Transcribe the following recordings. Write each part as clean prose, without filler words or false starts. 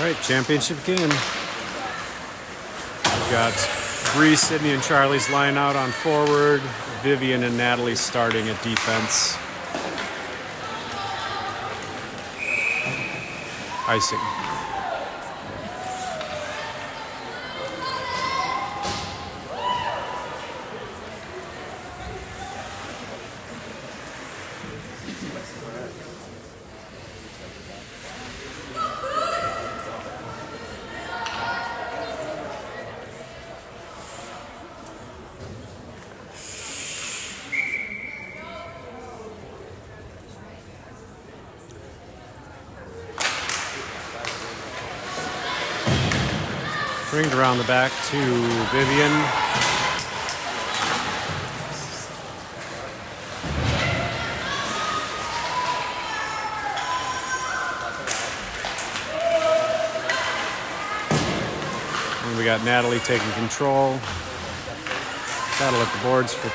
All right, championship game. We've got Bree, Sydney, and Charlie's line out on forward. Vivian and Natalie starting at defense. Icing. Ringed around the back to Vivian. And we got Natalie taking control. Battle at the boards for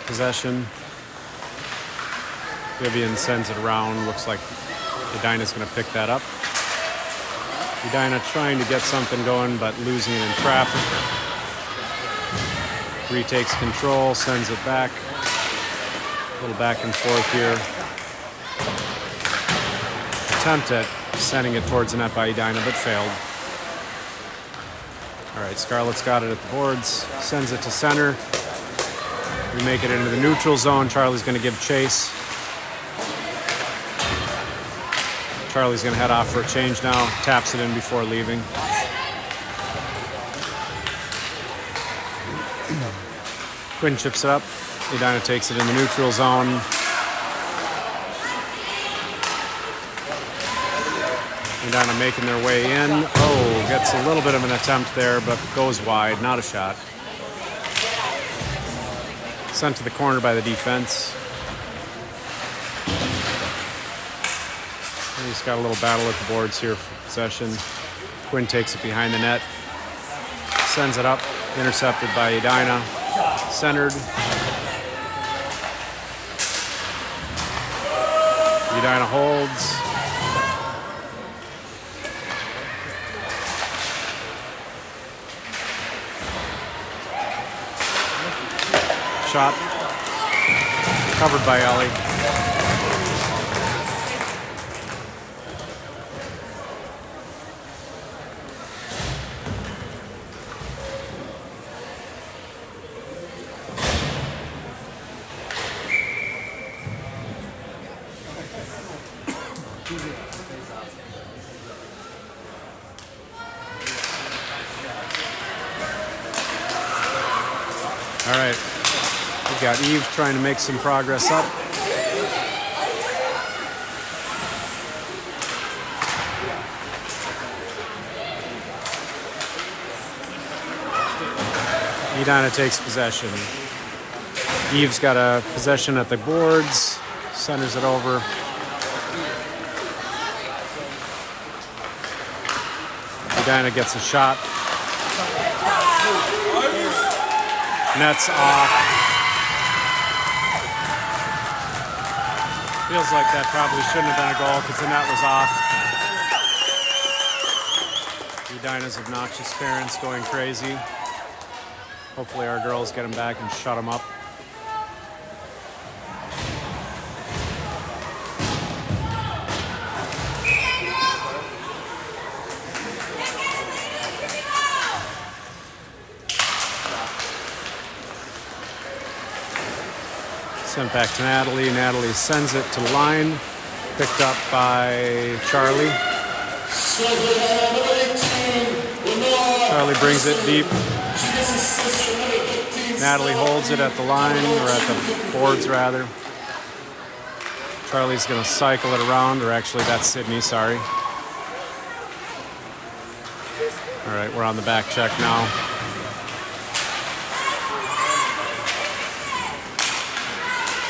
possession. Vivian sends it around. Looks like Edina's going to pick that up. Edina trying to get something going, but losing it in traffic. Retakes control, sends it back. A little back and forth here. Attempt at sending it towards the net by Edina, but failed. All right, Scarlett's got it at the boards. Sends it to center. We make it into the neutral zone. Charlie's going to give chase. Charlie's going to head off for a change now. Taps it in before leaving. Quinn chips it up. Edina takes it in the neutral zone. Edina making their way in. Oh, gets a little bit of an attempt there, but goes wide. Not a shot. Sent to the corner by the defense. He's got a little battle at the boards here for possession. Quinn takes it behind the net. Sends it up. Intercepted by Edina. Centered. Edina holds. Shot. Covered by Ellie. All right, we've got Eve trying to make some progress up. Edina takes possession. Eve's got a possession at the boards, centers it over. Edina gets a shot. Net's off. Feels like that probably shouldn't have been a goal because the net was off. Edina's obnoxious parents going crazy. Hopefully our girls get them back and shut them up. Sent back to Natalie. Natalie sends it to the line. Picked up by Charlie. Charlie brings it deep. Natalie holds it at the line, or at the boards rather. Charlie's going to cycle it around, or actually that's Sydney, sorry. All right, we're on the back check now.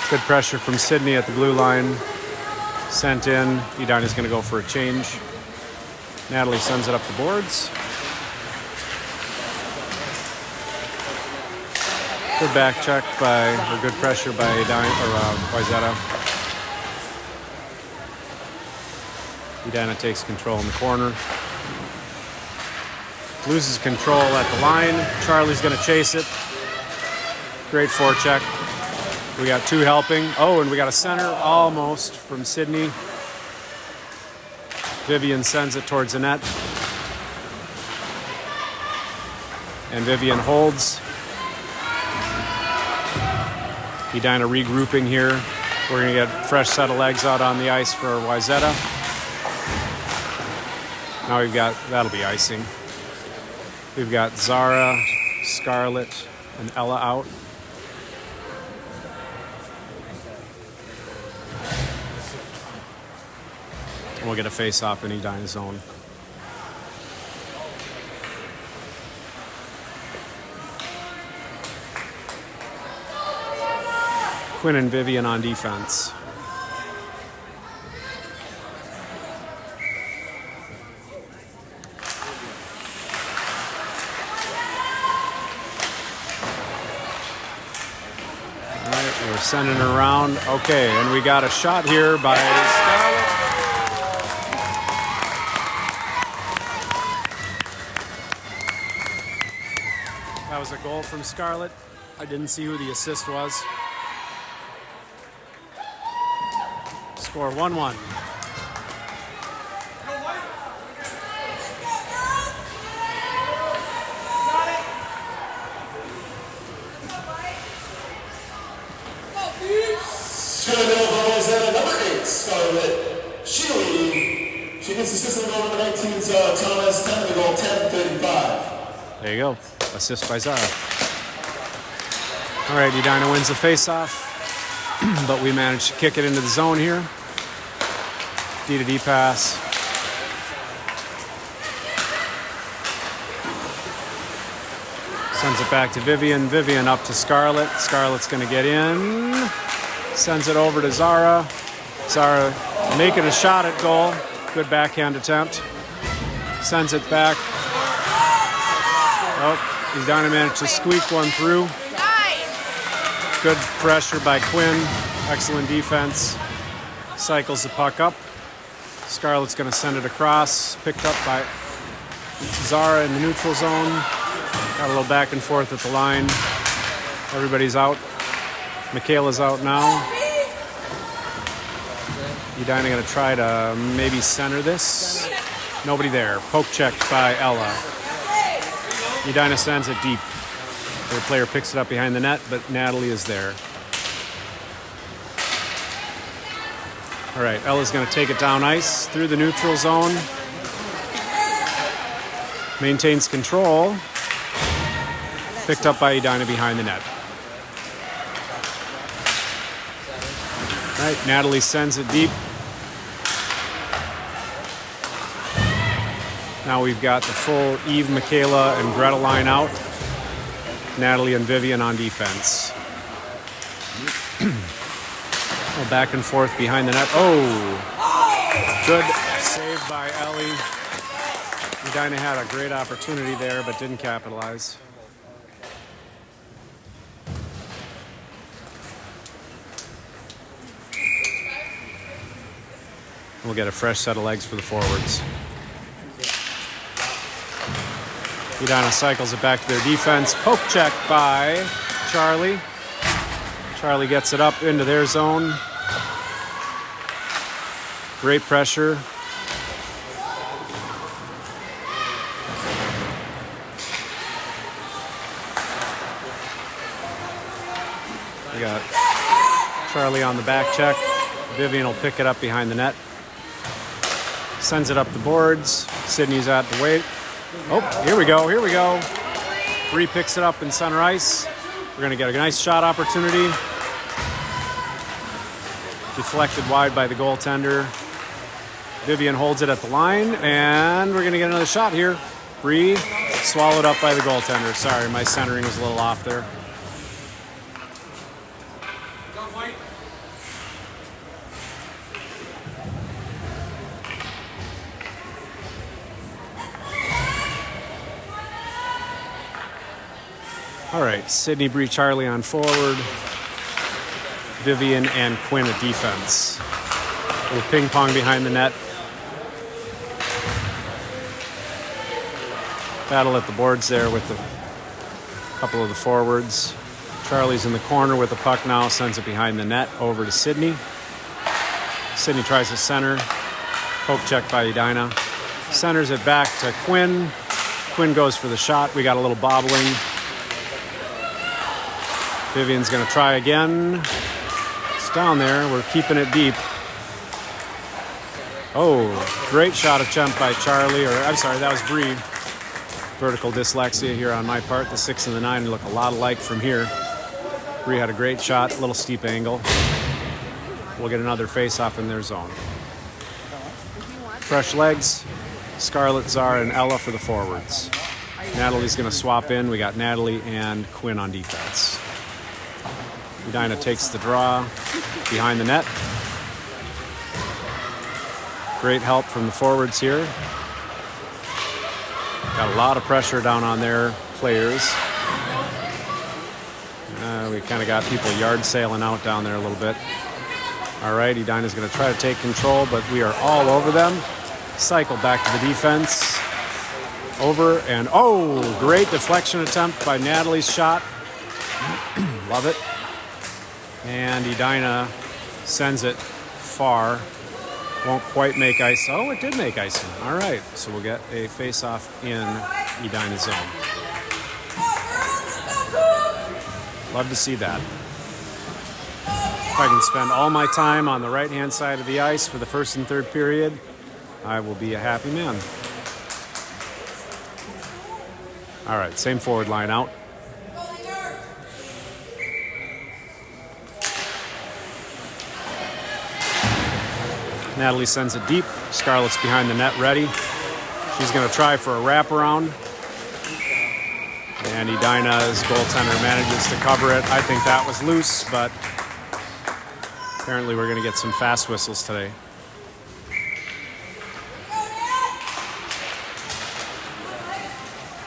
Good pressure from Sydney at the blue line. Sent in. Edina's going to go for a change. Natalie sends it up the boards. Good back check or good pressure by Edina, or Wayzata. Edina takes control in the corner. Loses control at the line. Charlie's going to chase it. Great forecheck. We got two helping. Oh, and we got a center almost from Sydney. Vivian sends it towards the net. And Vivian holds. Edina regrouping here. We're going to get a fresh set of legs out on the ice for Wayzata. Now that'll be icing. We've got Zara, Scarlett, and Ella out. And we'll get a face-off in Edina's zone. Quinn and Vivian on defense. All right, we're sending it around. Okay, and we got a shot here by Scarlett. That was a goal from Scarlett. I didn't see who the assist was. Score 1-1. Number 8, Scarlett Sheely. She gets assist on goal number 19's Thomas, 10 to goal, 10-35. There you go. Assist by Zara. All right, Edina wins the face-off, but we managed to kick it into the zone here. D-to-D pass. Sends it back to Vivian. Vivian up to Scarlett. Scarlett's going to get in. Sends it over to Zara. Zara making a shot at goal. Good backhand attempt. Sends it back. Oh, Edina managed to squeak one through. Good pressure by Quinn. Excellent defense. Cycles the puck up. Scarlett's going to send it across. Picked up by Zara in the neutral zone. Got a little back and forth at the line. Everybody's out. Michaela's out now. Edina going to try to maybe center this. Nobody there. Poke checked by Ella. Edina sends it deep. The player picks it up behind the net, but Natalie is there. All right, Ella's going to take it down ice through the neutral zone. Maintains control. Picked up by Edina behind the net. All right, Natalie sends it deep. Now we've got the full Eve, Michaela, and Greta line out. Natalie and Vivian on defense. Back and forth behind the net. Oh! Good save by Ellie. Edina had a great opportunity there, but didn't capitalize. We'll get a fresh set of legs for the forwards. Edina cycles it back to their defense. Poke check by Charlie. Charlie gets it up into their zone. Great pressure. We got Charlie on the back check. Vivian will pick it up behind the net. Sends it up the boards. Sydney's at the wait. Oh, here we go, here we go. Bree picks it up in center ice. We're going to get a nice shot opportunity. Deflected wide by the goaltender. Vivian holds it at the line, and we're going to get another shot here. Bree swallowed up by the goaltender. Sorry, my centering was a little off there. All right, Sydney, Bree, Charlie on forward. Vivian and Quinn at defense. A little ping pong behind the net. Battle at the boards there with a couple of the forwards. Charlie's in the corner with the puck now, sends it behind the net over to Sydney. Sydney tries to center. Poke check by Edina. Centers it back to Quinn. Quinn goes for the shot. We got a little bobbling. Vivian's going to try again. It's down there. We're keeping it deep. Oh, great shot attempt by Charlie. Or I'm sorry, that was Bree. Vertical dyslexia here on my part. The 6 and the 9 look a lot alike from here. Bree had a great shot, a little steep angle. We'll get another face-off in their zone. Fresh legs. Scarlett, Zara, and Ella for the forwards. Natalie's going to swap in. We got Natalie and Quinn on defense. Edina takes the draw behind the net. Great help from the forwards here. Got a lot of pressure down on their players. We kind of got people yard sailing out down there a little bit. All right, Edina's going to try to take control, but we are all over them. Cycle back to the defense. Over and oh, great deflection attempt by Natalie's shot. Love it. And Edina sends it far. Won't quite make ice. Oh, it did make icing. All right, so we'll get a face-off in Edina's zone. Love to see that. If I can spend all my time on the right-hand side of the ice for the first and third period, I will be a happy man. All right, same forward line out. Natalie sends it deep. Scarlett's behind the net, ready. She's going to try for a wraparound. And Edina's goaltender manages to cover it. I think that was loose, but apparently we're going to get some fast whistles today.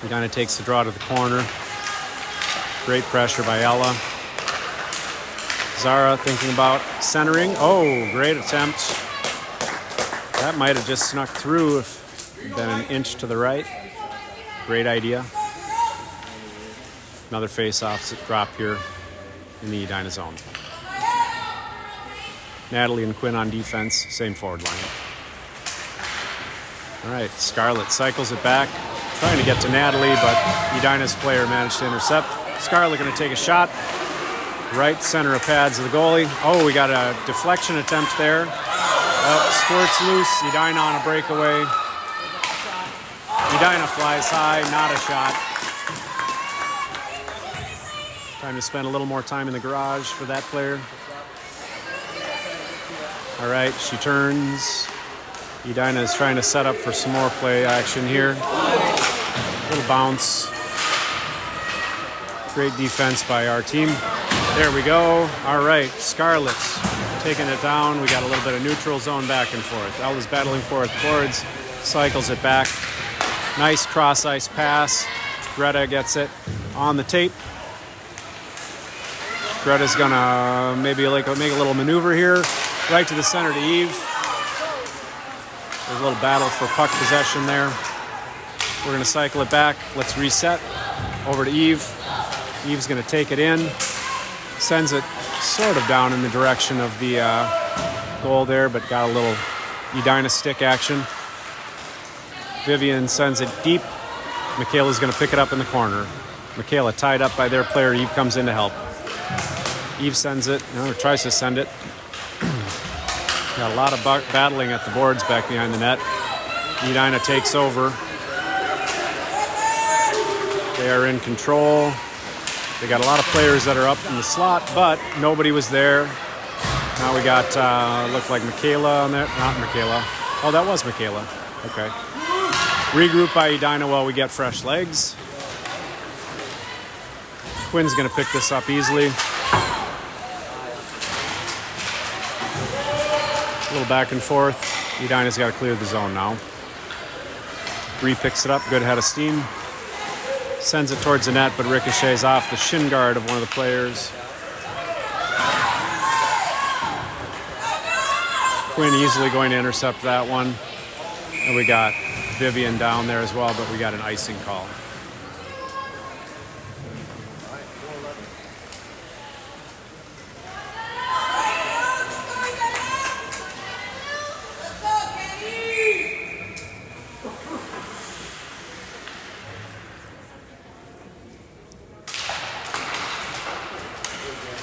Edina takes the draw to the corner. Great pressure by Ella. Zara thinking about centering. Oh, great attempt. That might have just snuck through if it'd been an inch to the right. Great idea. Another face-off drop here in the Edina zone. Natalie and Quinn on defense, same forward line. All right, Scarlett cycles it back, trying to get to Natalie, but Edina's player managed to intercept. Scarlett going to take a shot. Right center of pads of the goalie. Oh, we got a deflection attempt there. Oh, squirts loose. Edina on a breakaway. Edina flies high, not a shot. Time to spend a little more time in the garage for that player. All right, she turns. Edina is trying to set up for some more play action here. Little bounce. Great defense by our team. There we go. All right, Scarlett taking it down. We got a little bit of neutral zone back and forth. Ella's battling for it boards, cycles it back. Nice cross ice pass. Greta gets it on the tape. Greta's gonna maybe make a little maneuver here. Right to the center to Eve. There's a little battle for puck possession there. We're gonna cycle it back. Let's reset. Over to Eve. Eve's gonna take it in. Sends it sort of down in the direction of the goal there, but got a little Edina stick action. Vivian sends it deep. Michaela's going to pick it up in the corner. Michaela tied up by their player. Eve comes in to help. Eve sends it, or tries to send it. Got a lot of battling at the boards back behind the net. Edina takes over. They are in control. They got a lot of players that are up in the slot, but nobody was there Now we got, looked like Michaela on there. Not Michaela. Oh, that was Michaela. Okay. Regroup by Edina while we get fresh legs. Quinn's going to pick this up easily. A little back and forth. Edina's got to clear the zone now. Bree picks it up. Good head of steam. Sends it towards the net, but ricochets off the shin guard of one of the players. Quinn easily going to intercept that one. And we got Vivian down there as well, but we got an icing call.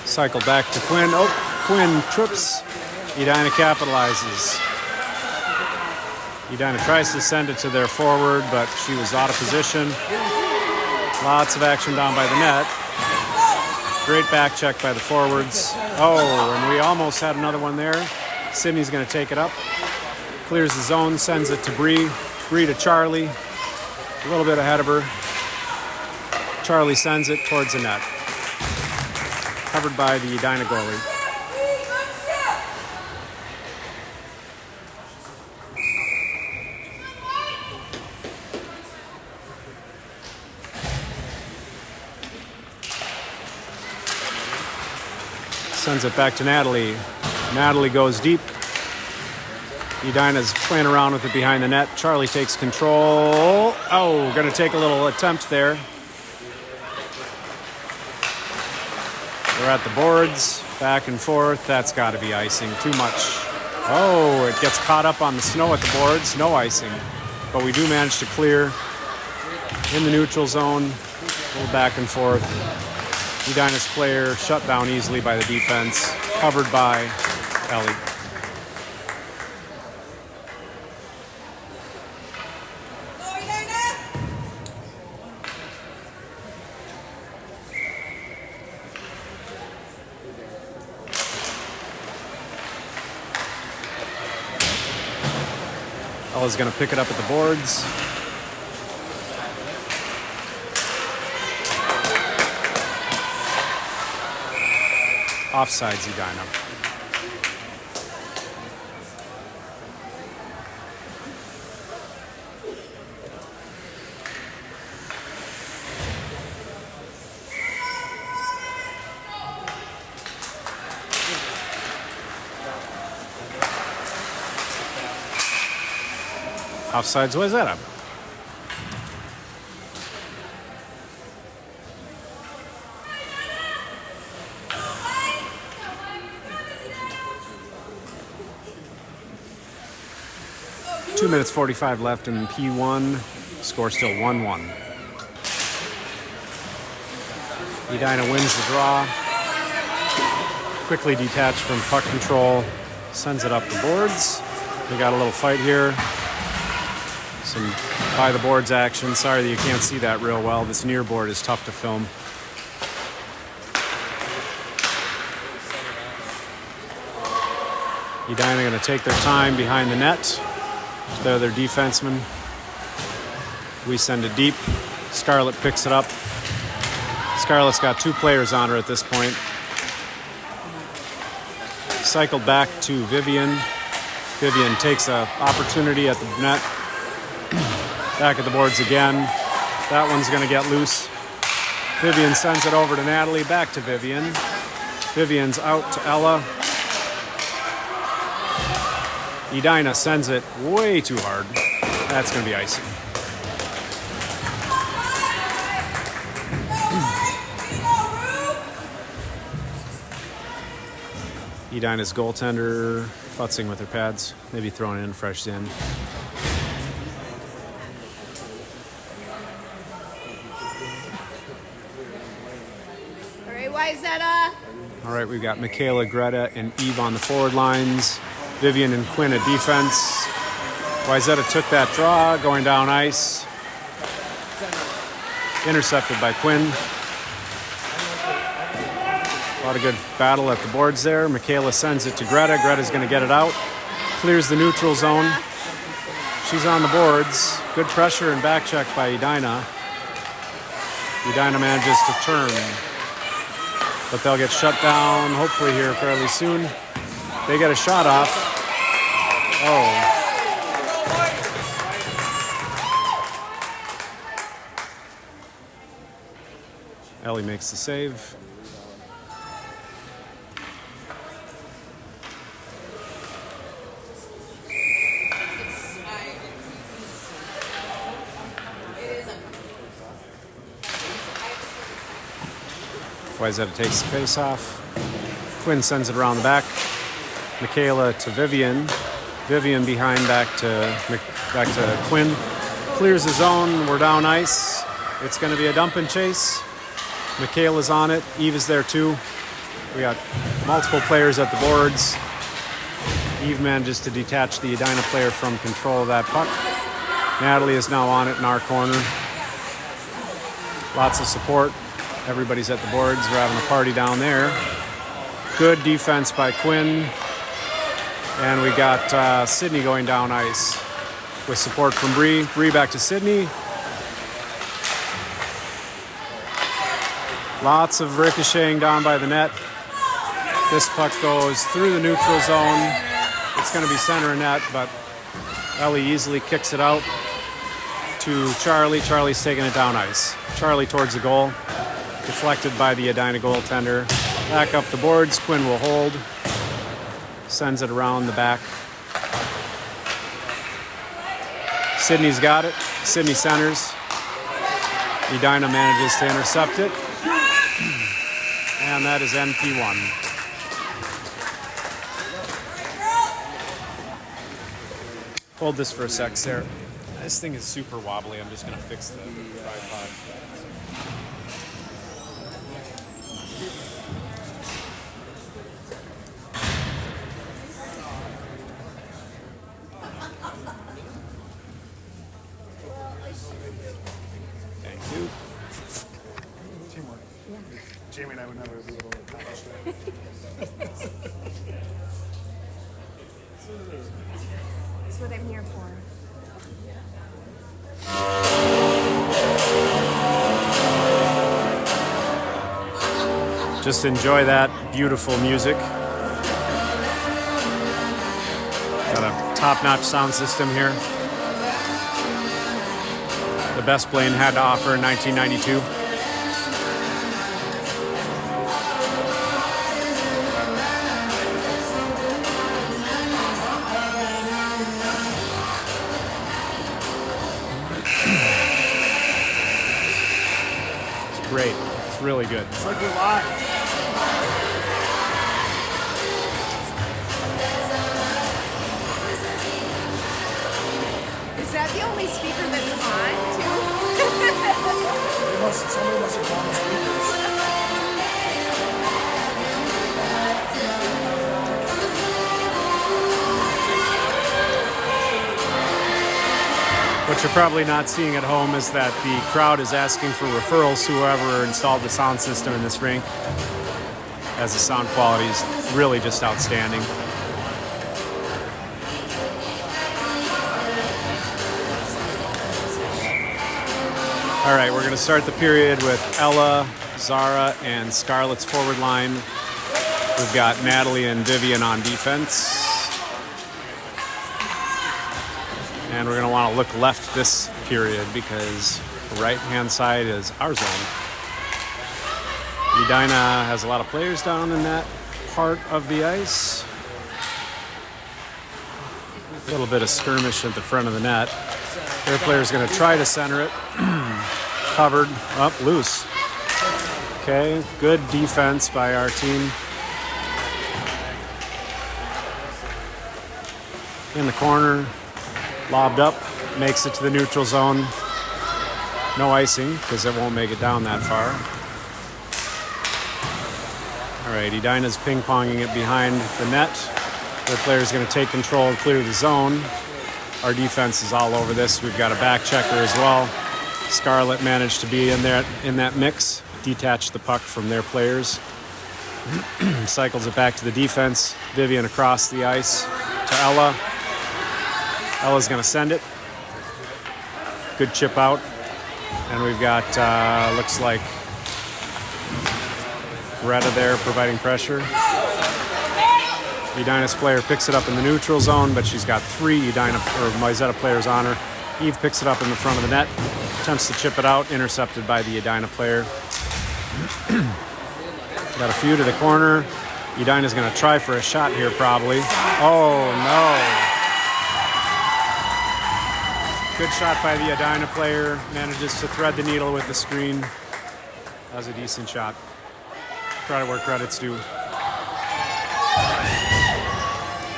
Cycle back to Quinn. Oh, Quinn trips. Edina capitalizes. Edina tries to send it to their forward, but she was out of position. Lots of action down by the net. Great back check by the forwards. Oh, and we almost had another one there. Sydney's going to take it up. Clears the zone, sends it to Bree. Bree to Charlie. A little bit ahead of her. Charlie sends it towards the net. Covered by the Edina goalie. Sends it back to Natalie. Natalie goes deep. Edina's playing around with it behind the net. Charlie takes control. Oh, going to take a little attempt there. We're at the boards, back and forth. That's got to be icing. Too much. Oh, it gets caught up on the snow at the boards. No icing. But we do manage to clear in the neutral zone. A little back and forth. Edina's player shut down easily by the defense. Covered by Ellie. Ella's going to pick it up at the boards. Offsides Edina. Offsides, what is that up? Two minutes 45 left in P1. Score still 1-1. Edina wins the draw. Quickly detached from puck control. Sends it up the boards. We got a little fight here. Some by the boards action. Sorry that you can't see that real well. This near board is tough to film. Edina going to take their time behind the net. They're their defensemen. We send it deep. Scarlett picks it up. Scarlett's got two players on her at this point. Cycled back to Vivian. Vivian takes an opportunity at the net. Back at the boards again. That one's going to get loose. Vivian sends it over to Natalie. Back to Vivian. Vivian's out to Ella. Edina sends it way too hard. That's going to be icing. Edina's goaltender futzing with her pads. Maybe throwing in fresh in. All right, we've got Michaela, Greta, and Eve on the forward lines. Vivian and Quinn at defense. Wayzata took that draw, going down ice. Intercepted by Quinn. A lot of good battle at the boards there. Michaela sends it to Greta. Greta's going to get it out. Clears the neutral zone. She's on the boards. Good pressure and back check by Edina. Edina manages to turn. But they'll get shut down hopefully here fairly soon. They get a shot off. Oh. Ellie makes the save. Wayzata takes the face off. Quinn sends it around the back. Michaela to Vivian. Vivian behind back to Quinn. Clears the zone. We're down ice. It's going to be a dump and chase. Michaela's on it. Eve is there too. We got multiple players at the boards. Eve manages to detach the Edina player from control of that puck. Natalie is now on it in our corner. Lots of support. Everybody's at the boards. We're having a party down there. Good defense by Quinn. And we got Sydney going down ice with support from Bree. Bree back to Sydney. Lots of ricocheting down by the net. This puck goes through the neutral zone. It's going to be center net, but Ellie easily kicks it out to Charlie. Charlie's taking it down ice. Charlie towards the goal. Deflected by the Edina goaltender. Back up the boards. Quinn will hold. Sends it around the back. Sydney's got it. Sydney centers. Edina manages to intercept it. And that is NP1. Hold this for a sec, Sarah. This thing is super wobbly. I'm just going to fix the tripod. Thank you. Teamwork. Jamie and I would never be able to accomplish that. That's what I'm here for. Just enjoy that beautiful music. Got a top-notch sound system here. The best Blaine had to offer in 1992. It's great. It's really good. It's like we're live. Is that the only speaker that's on, too? Somebody must have gone to speakers. What you're probably not seeing at home is that the crowd is asking for referrals to whoever installed the sound system in this rink, as the sound quality is really just outstanding. All right, we're going to start the period with Ella, Zara, and Scarlett's forward line. We've got Natalie and Vivian on defense. And we're going to want to look left this period because the right-hand side is our zone. Edina has a lot of players down in that part of the ice. A little bit of skirmish at the front of the net. Their player's going to try to center it. Covered, up, loose. Okay, good defense by our team. In the corner, lobbed up, makes it to the neutral zone. No icing, because it won't make it down that far. All right, Edina's ping-ponging it behind the net. Their player's going to take control and clear the zone. Our defense is all over this. We've got a back checker as well. Scarlett managed to be in there in that mix, detach the puck from their players. Cycles it back to the defense. Vivian across the ice to Ella. Ella's going to send it. Good chip out. And we've got, looks like, Greta there providing pressure. Edina's player picks it up in the neutral zone, but she's got 3 Edina or Wayzata players on her. Eve picks it up in the front of the net, attempts to chip it out, intercepted by the Edina player. Got a few to the corner. Edina's going to try for a shot here, probably. Oh, no. Good shot by the Edina player. Manages to thread the needle with the screen. That was a decent shot. Credit where credit's due.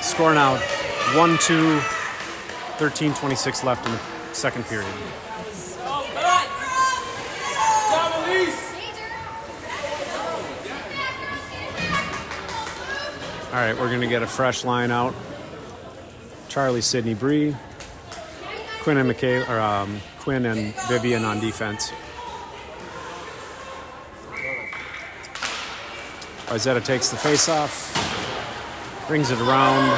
Score now 1-2, 13:26 left in the second period. All right, we're going to get a fresh line out. Charlie, Sydney, Bree, Quinn and Quinn and Vivian on defense. Wayzata takes the face-off, rings it around.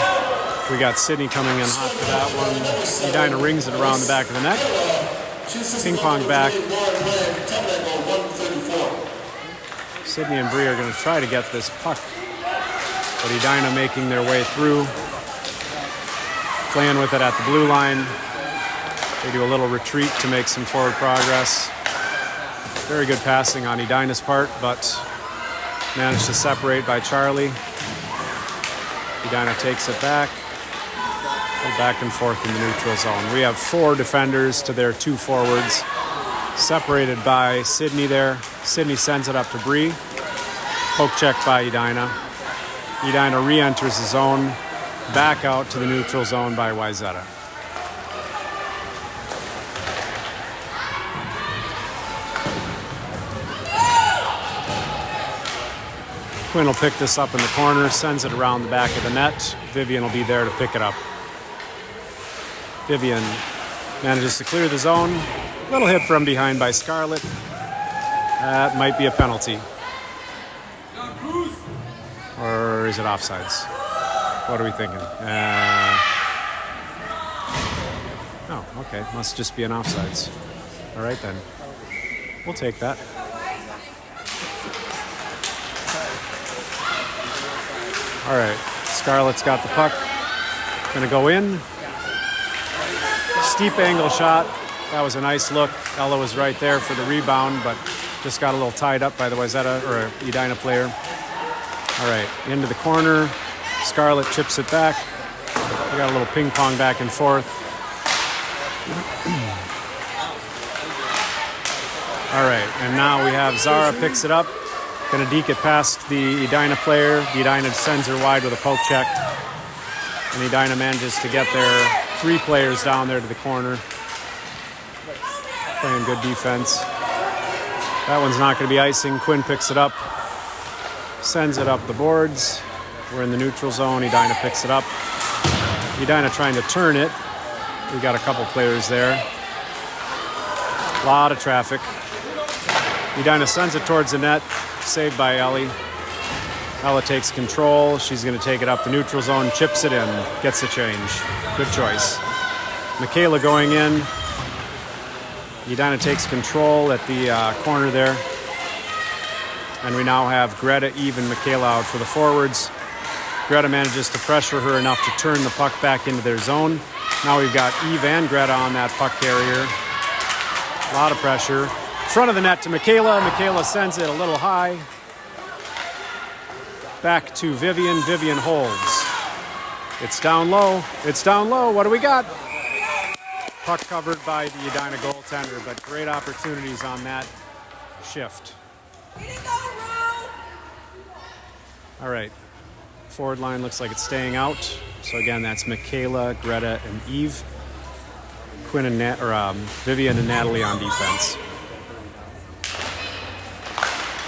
We got Sydney coming in hot for that one. Edina rings it around the back of the net. Ping pong back. Sydney and Bree are going to try to get this puck, but Edina making their way through. Playing with it at the blue line. They do a little retreat to make some forward progress. Very good passing on Edina's part, but managed to separate by Charlie. Edina takes it back. Back and forth in the neutral zone. We have 4 defenders to their 2 forwards. Separated by Sydney there. Sydney sends it up to Bree. Poke check by Edina. Edina re-enters the zone. Back out to the neutral zone by Wayzata. Quinn will pick this up in the corner, sends it around the back of the net. Vivian will be there to pick it up. Vivian manages to clear the zone. Little hit from behind by Scarlett. That might be a penalty. Or is it offsides? What are we thinking? Oh, okay. Must just be an offsides. All right, then. We'll take that. All right. Scarlett's got the puck. Going to go in. Steep angle shot. That was a nice look. Ella was right there for the rebound, but just got a little tied up by the Wayzata or Edina player. All right, into the corner. Scarlett chips it back. We got a little ping pong back and forth. All right, and now we have Zara picks it up. Gonna deke it past the Edina player. The Edina sends her wide with a poke check. And Edina manages to get their 3 players down there to the corner. Playing good defense. That one's not going to be icing. Quinn picks it up. Sends it up the boards. We're in the neutral zone. Edina picks it up. Edina trying to turn it. We got a couple players there. A lot of traffic. Edina sends it towards the net. Saved by Ellie. Ella takes control. She's going to take it up the neutral zone, chips it in, gets the change. Good choice. Michaela going in. Edina takes control at the corner there. And we now have Greta, Eve, and Michaela out for the forwards. Greta manages to pressure her enough to turn the puck back into their zone. Now we've got Eve and Greta on that puck carrier. A lot of pressure. Front of the net to Michaela. Michaela sends it a little high. Back to Vivian. Vivian holds. It's down low. It's down low. What do we got? Puck covered by the Edina goaltender, but great opportunities on that shift. All right. Forward line looks like it's staying out. So again, that's Michaela, Greta, and Eve. Quinn and Vivian and Natalie on defense.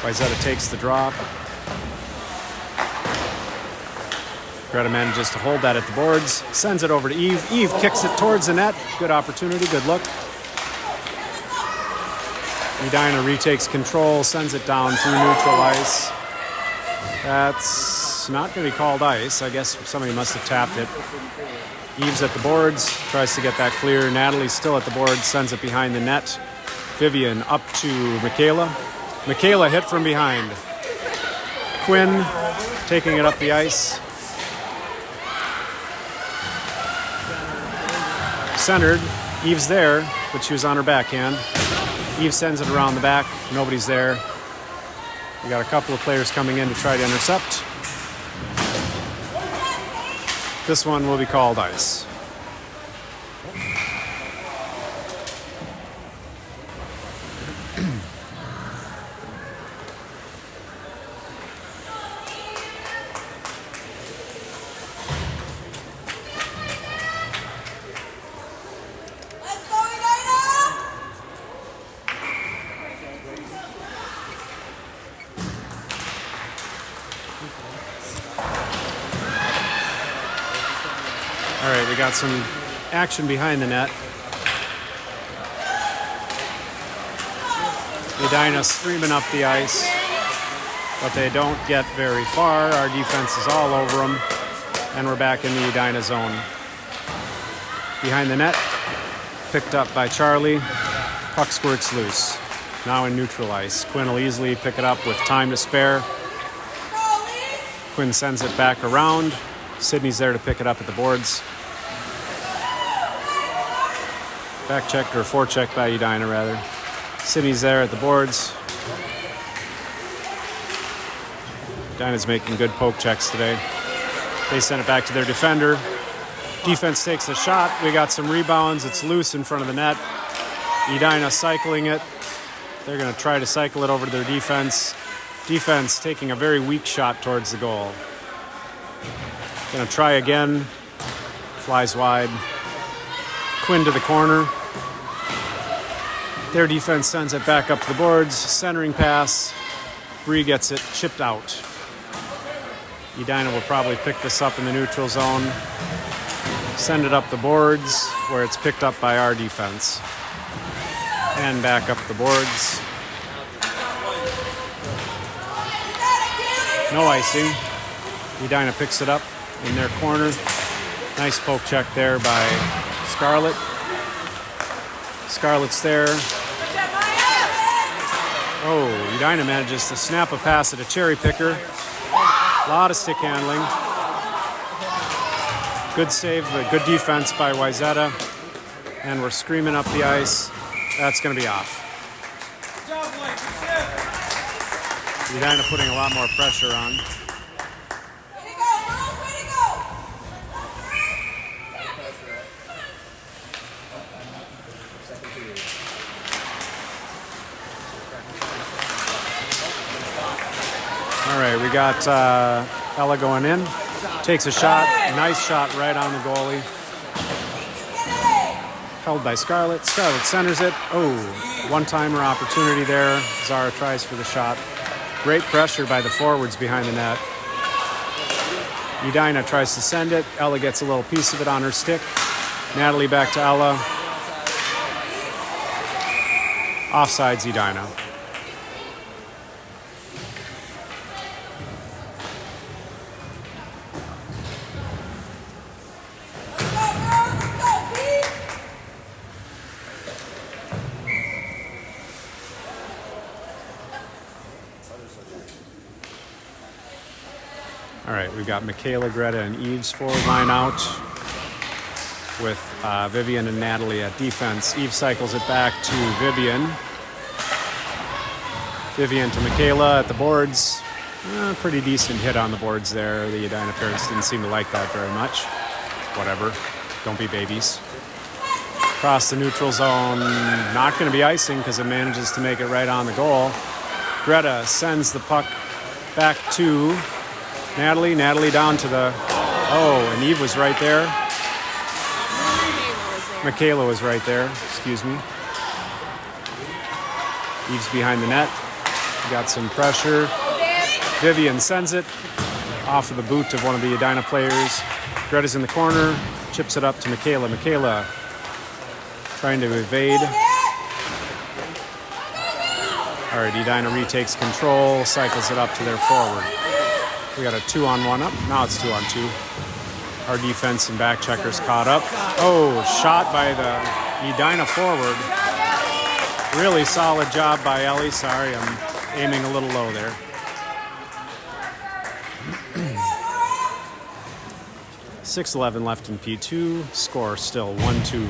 Wayzata takes the drop. Greta manages to hold that at the boards, sends it over to Eve. Eve kicks it towards the net. Good opportunity, good look. Edina retakes control, sends it down to neutral ice. That's not going to be called ice. I guess somebody must have tapped it. Eve's at the boards, tries to get that clear. Natalie's still at the boards, sends it behind the net. Vivian up to Michaela. Michaela hit from behind. Quinn taking it up the ice. Centered. Eve's there, but she was on her backhand. Eve sends it around the back. Nobody's there. We got a couple of players coming in to try to intercept. This one will be called ice. All right, we got some action behind the net. Edina streaming up the ice, but they don't get very far. Our defense is all over them, and we're back in the Edina zone. Behind the net, picked up by Charlie. Puck squirts loose. Now in neutral ice. Quinn will easily pick it up with time to spare. Quinn sends it back around. Sydney's there to pick it up at the boards. Back check or forecheck by Edina, rather. Sydney's there at the boards. Edina's making good poke checks today. They send it back to their defender. Defense takes a shot. We got some rebounds. It's loose in front of the net. Edina cycling it. They're going to try to cycle it over to their defense. Defense taking a very weak shot towards the goal. Going to try again. Flies wide. Quinn to the corner. Their defense sends it back up to the boards. Centering pass. Bree gets it chipped out. Edina will probably pick this up in the neutral zone. Send it up the boards where it's picked up by our defense. And back up the boards. No icing. Edina picks it up in their corner. Nice poke check there by Scarlett. Scarlett's there. Oh, Edina manages to snap a pass at a cherry picker. A lot of stick handling. Good save, but good defense by Wyzetta. And we're screaming up the ice. That's going to be off. Edina putting a lot more pressure on. All right, we got Ella going in. Takes a shot. Nice shot right on the goalie. Held by Scarlett. Scarlett centers it. Oh, one-timer opportunity there. Zara tries for the shot. Great pressure by the forwards behind the net. Edina tries to send it. Ella gets a little piece of it on her stick. Natalie back to Ella. Offsides Edina. All right, we've got Michaela, Greta, and Eve's forward line out with Vivian and Natalie at defense. Eve cycles it back to Vivian. Vivian to Michaela at the boards. Pretty decent hit on the boards there. The Edina parents didn't seem to like that very much. Whatever, don't be babies. Across the neutral zone, not going to be icing because it manages to make it right on the goal. Greta sends the puck back to Natalie. Natalie down to the... Oh, and Eve was right there. Michaela was right there. Excuse me. Eve's behind the net. Got some pressure. Vivian sends it off of the boot of one of the Edina players. Greta's in the corner. Chips it up to Michaela. Michaela trying to evade. All right, Edina retakes control. Cycles it up to their forward. We got a 2-on-1 up. Now it's 2-on-2. Our defense and back checkers caught up. Oh, shot by the Edina forward. Really solid job by Ellie. Sorry, I'm aiming a little low there. .6:11 left in P2. Score still 1-2.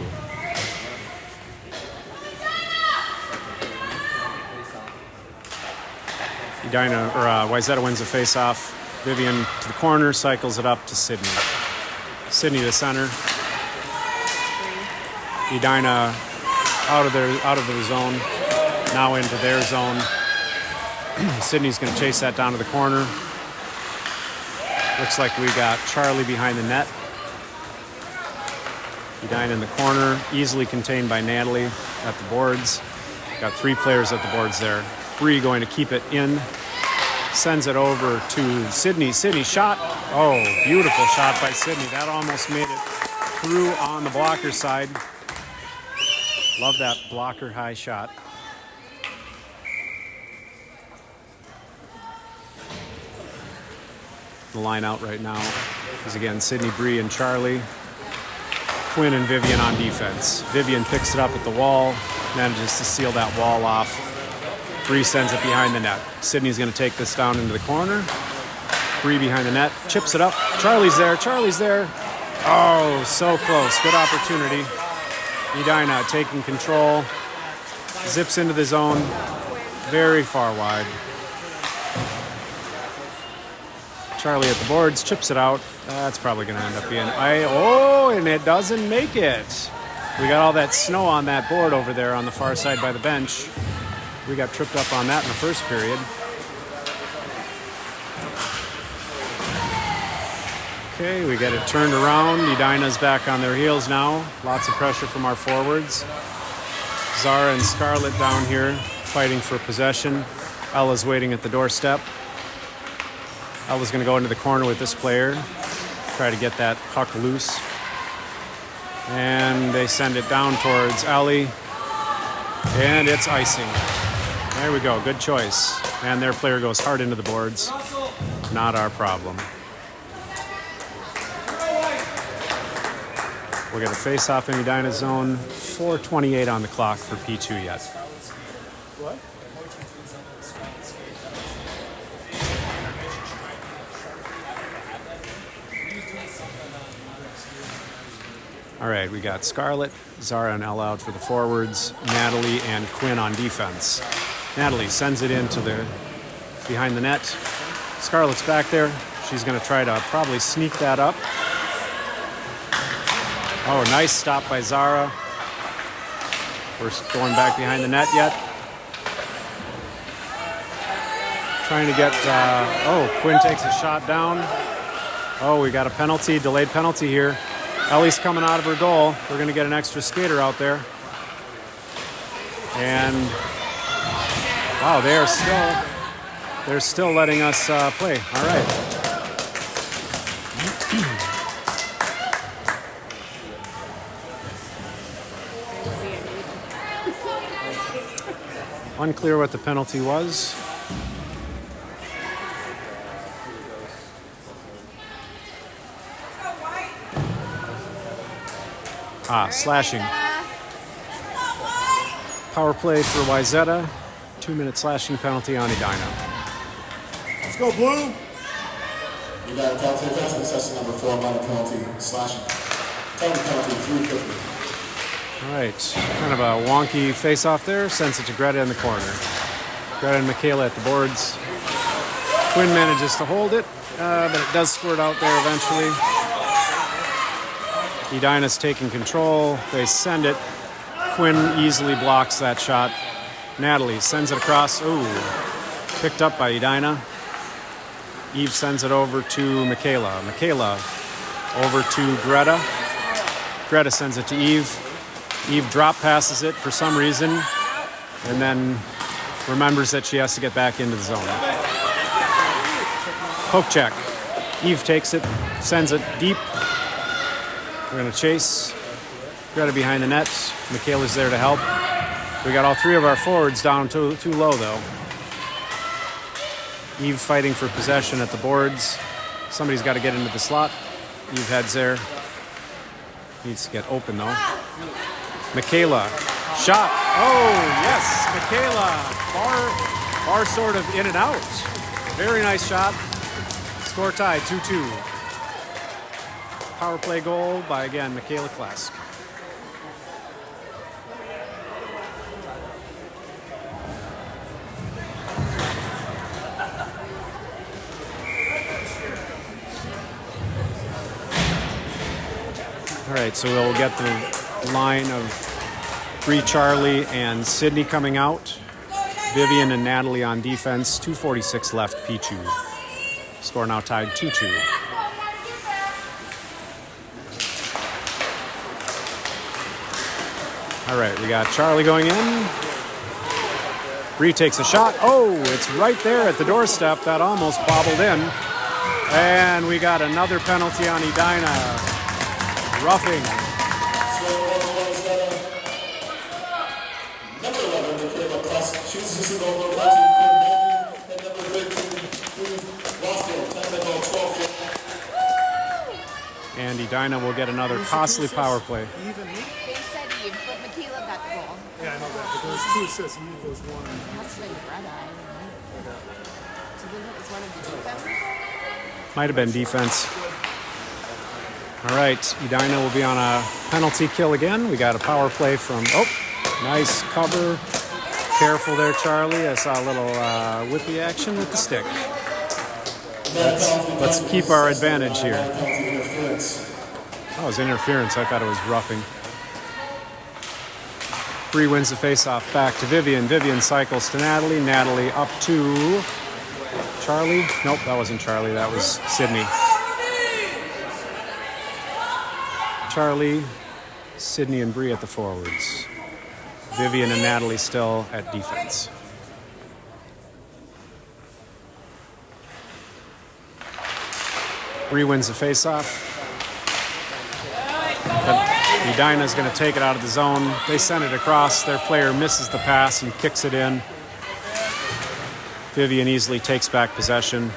Edina, or Wayzata wins the face-off. Vivian to the corner, cycles it up to Sydney. Sydney to center. Edina out of their zone, now into their zone. Sydney's going to chase that down to the corner. Looks like we got Charlie behind the net. Edina in the corner, easily contained by Natalie at the boards. Got 3 players at the boards there. Bree going to keep it in. Sends it over to Sydney. Sydney shot. Oh, beautiful shot by Sydney. That almost made it through on the blocker side. Love that blocker high shot. The line out right now is again Sydney, Bree, and Charlie. Quinn and Vivian on defense. Vivian picks it up at the wall, manages to seal that wall off. Bree sends it behind the net. Sydney's going to take this down into the corner. Bree behind the net, chips it up. Charlie's there, Charlie's there. Oh, so close. Good opportunity. Edina taking control. Zips into the zone. Very far wide. Charlie at the boards, chips it out. That's probably going to end up being... and it doesn't make it. We got all that snow on that board over there on the far side by the bench. We got tripped up on that in the first period. Okay, we get it turned around. Edina's back on their heels now. Lots of pressure from our forwards. Zara and Scarlett down here fighting for possession. Ella's waiting at the doorstep. Ella's going to go into the corner with this player. Try to get that puck loose. And they send it down towards Ellie. And it's icing. There we go, good choice. And their player goes hard into the boards. Not our problem. We'll get a face-off in Edina's zone. 4:28 on the clock for P2 yet. What? All right, we got Scarlett, Zara, and Ella out for the forwards. Natalie and Quinn on defense. Natalie sends it into the behind the net. Scarlett's back there. She's going to try to probably sneak that up. Oh, nice stop by Zara. We're going back behind the net yet. Trying to get... Quinn takes a shot down. Oh, we got a penalty, delayed penalty here. Ellie's coming out of her goal. We're going to get an extra skater out there. And wow, they're still letting us play. All right. Unclear what the penalty was. Slashing. Power play for Wayzata. 2-minute slashing penalty on Edina. Let's go, Blue. You got a penalty defense session number 4, minor penalty, slashing. Penalty 350. All right, kind of a wonky face-off there. Sends it to Greta in the corner. Greta and Michaela at the boards. Quinn manages to hold it, but it does squirt out there eventually. Edina's taking control. They send it. Quinn easily blocks that shot. Natalie sends it across. Ooh, picked up by Edina. Eve sends it over to Michaela. Michaela over to Greta. Greta sends it to Eve. Eve drop passes it for some reason and then remembers that she has to get back into the zone. Poke check. Eve takes it, sends it deep. We're going to chase. Greta behind the net. Michaela's there to help. We got all 3 of our forwards down too low, though. Eve fighting for possession at the boards. Somebody's got to get into the slot. Eve heads there. Needs to get open though. Michaela, shot. Oh yes, Michaela. Bar sort of in and out. Very nice shot. Score tied, 2-2. Power play goal by, again, Michaela Klesk. All right, so we'll get the line of Bree, Charlie, and Sydney coming out. Vivian and Natalie on defense. 2:46 left, P2. Score now tied 2-2. All right, we got Charlie going in. Bree takes a shot. Oh, it's right there at the doorstep. That almost bobbled in. And we got another penalty on Edina. Roughing. Number 11, Michaela Klesk. She was just over 14, and number 13, Rothfield. That's about 12. And Edina will get another costly power play. Even me? They said Eve, but Michaela got the goal. Yeah, I know that. But there's 2 assists. You need those 1. It must have been red eye. So then it was one of the defense. Might have been defense. All right, Edina will be on a penalty kill again. We got a power play from, nice cover. Careful there, Charlie. I saw a little whippy action with the stick. Let's keep our advantage here. Oh, it was interference. I thought it was roughing. Bree wins the faceoff back to Vivian. Vivian cycles to Natalie. Natalie up to Charlie. Nope, that wasn't Charlie. That was Sydney. Charlie, Sydney, and Bree at the forwards. Vivian and Natalie still at defense. Bree wins the faceoff. Edina's going to take it out of the zone. They send it across. Their player misses the pass and kicks it in. Vivian easily takes back possession.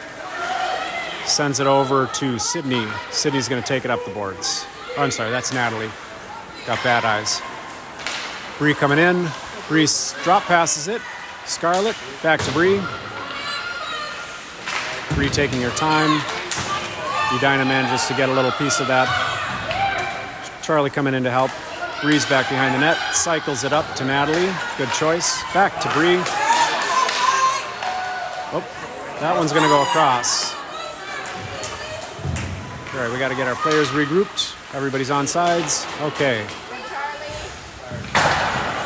Sends it over to Sydney. Sydney's going to take it up the boards. Oh, I'm sorry, that's Natalie. Got bad eyes. Bree coming in. Bree drop passes it. Scarlett back to Bree. Bree taking her time. Edina manages to get a little piece of that. Charlie coming in to help. Bree's back behind the net. Cycles it up to Natalie. Good choice. Back to Bree. Oh, that one's going to go across. All right, we got to get our players regrouped. Everybody's on sides. Okay.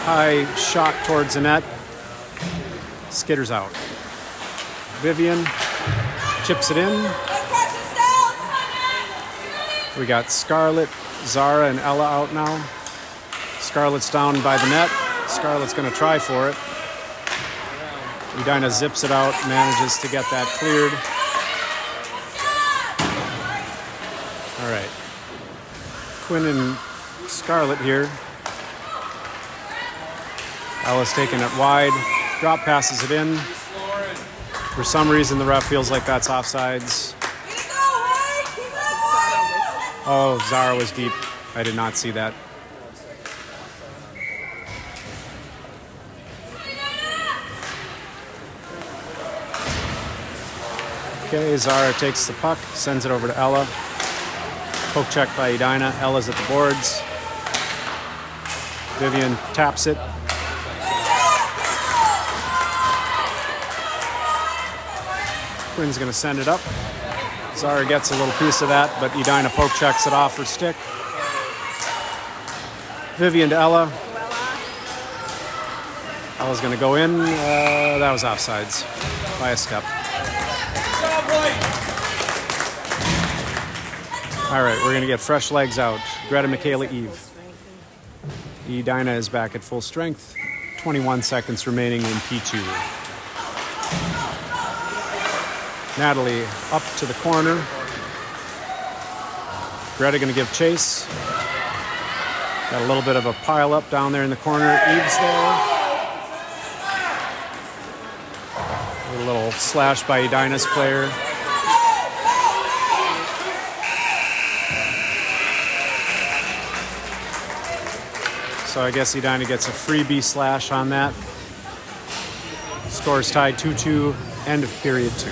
High shot towards the net. Skitters out. Vivian chips it in. We got Scarlett, Zara, and Ella out now. Scarlett's down by the net. Scarlett's going to try for it. Edina zips it out, manages to get that cleared. All right. Quinn and Scarlett here. Ella's taking it wide. Drop passes it in. For some reason, the ref feels like that's offsides. Oh, Zara was deep. I did not see that. Okay, Zara takes the puck, sends it over to Ella. Poke check by Edina. Ella's at the boards. Vivian taps it. Quinn's going to send it up. Zara gets a little piece of that, but Edina poke checks it off her stick. Vivian to Ella. Ella's going to go in. That was offsides by a step. All right, we're going to get fresh legs out. Greta, Michaela, Eve. Edina is back at full strength. 21 seconds remaining in P2. Natalie up to the corner. Greta going to give chase. Got a little bit of a pile up down there in the corner. Eve's there. A little slash by Edina's player. So I guess Edina gets a freebie slash on that. Scores tied 2-2, end of period 2.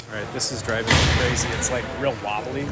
All right, this is driving me crazy. It's like real wobbly.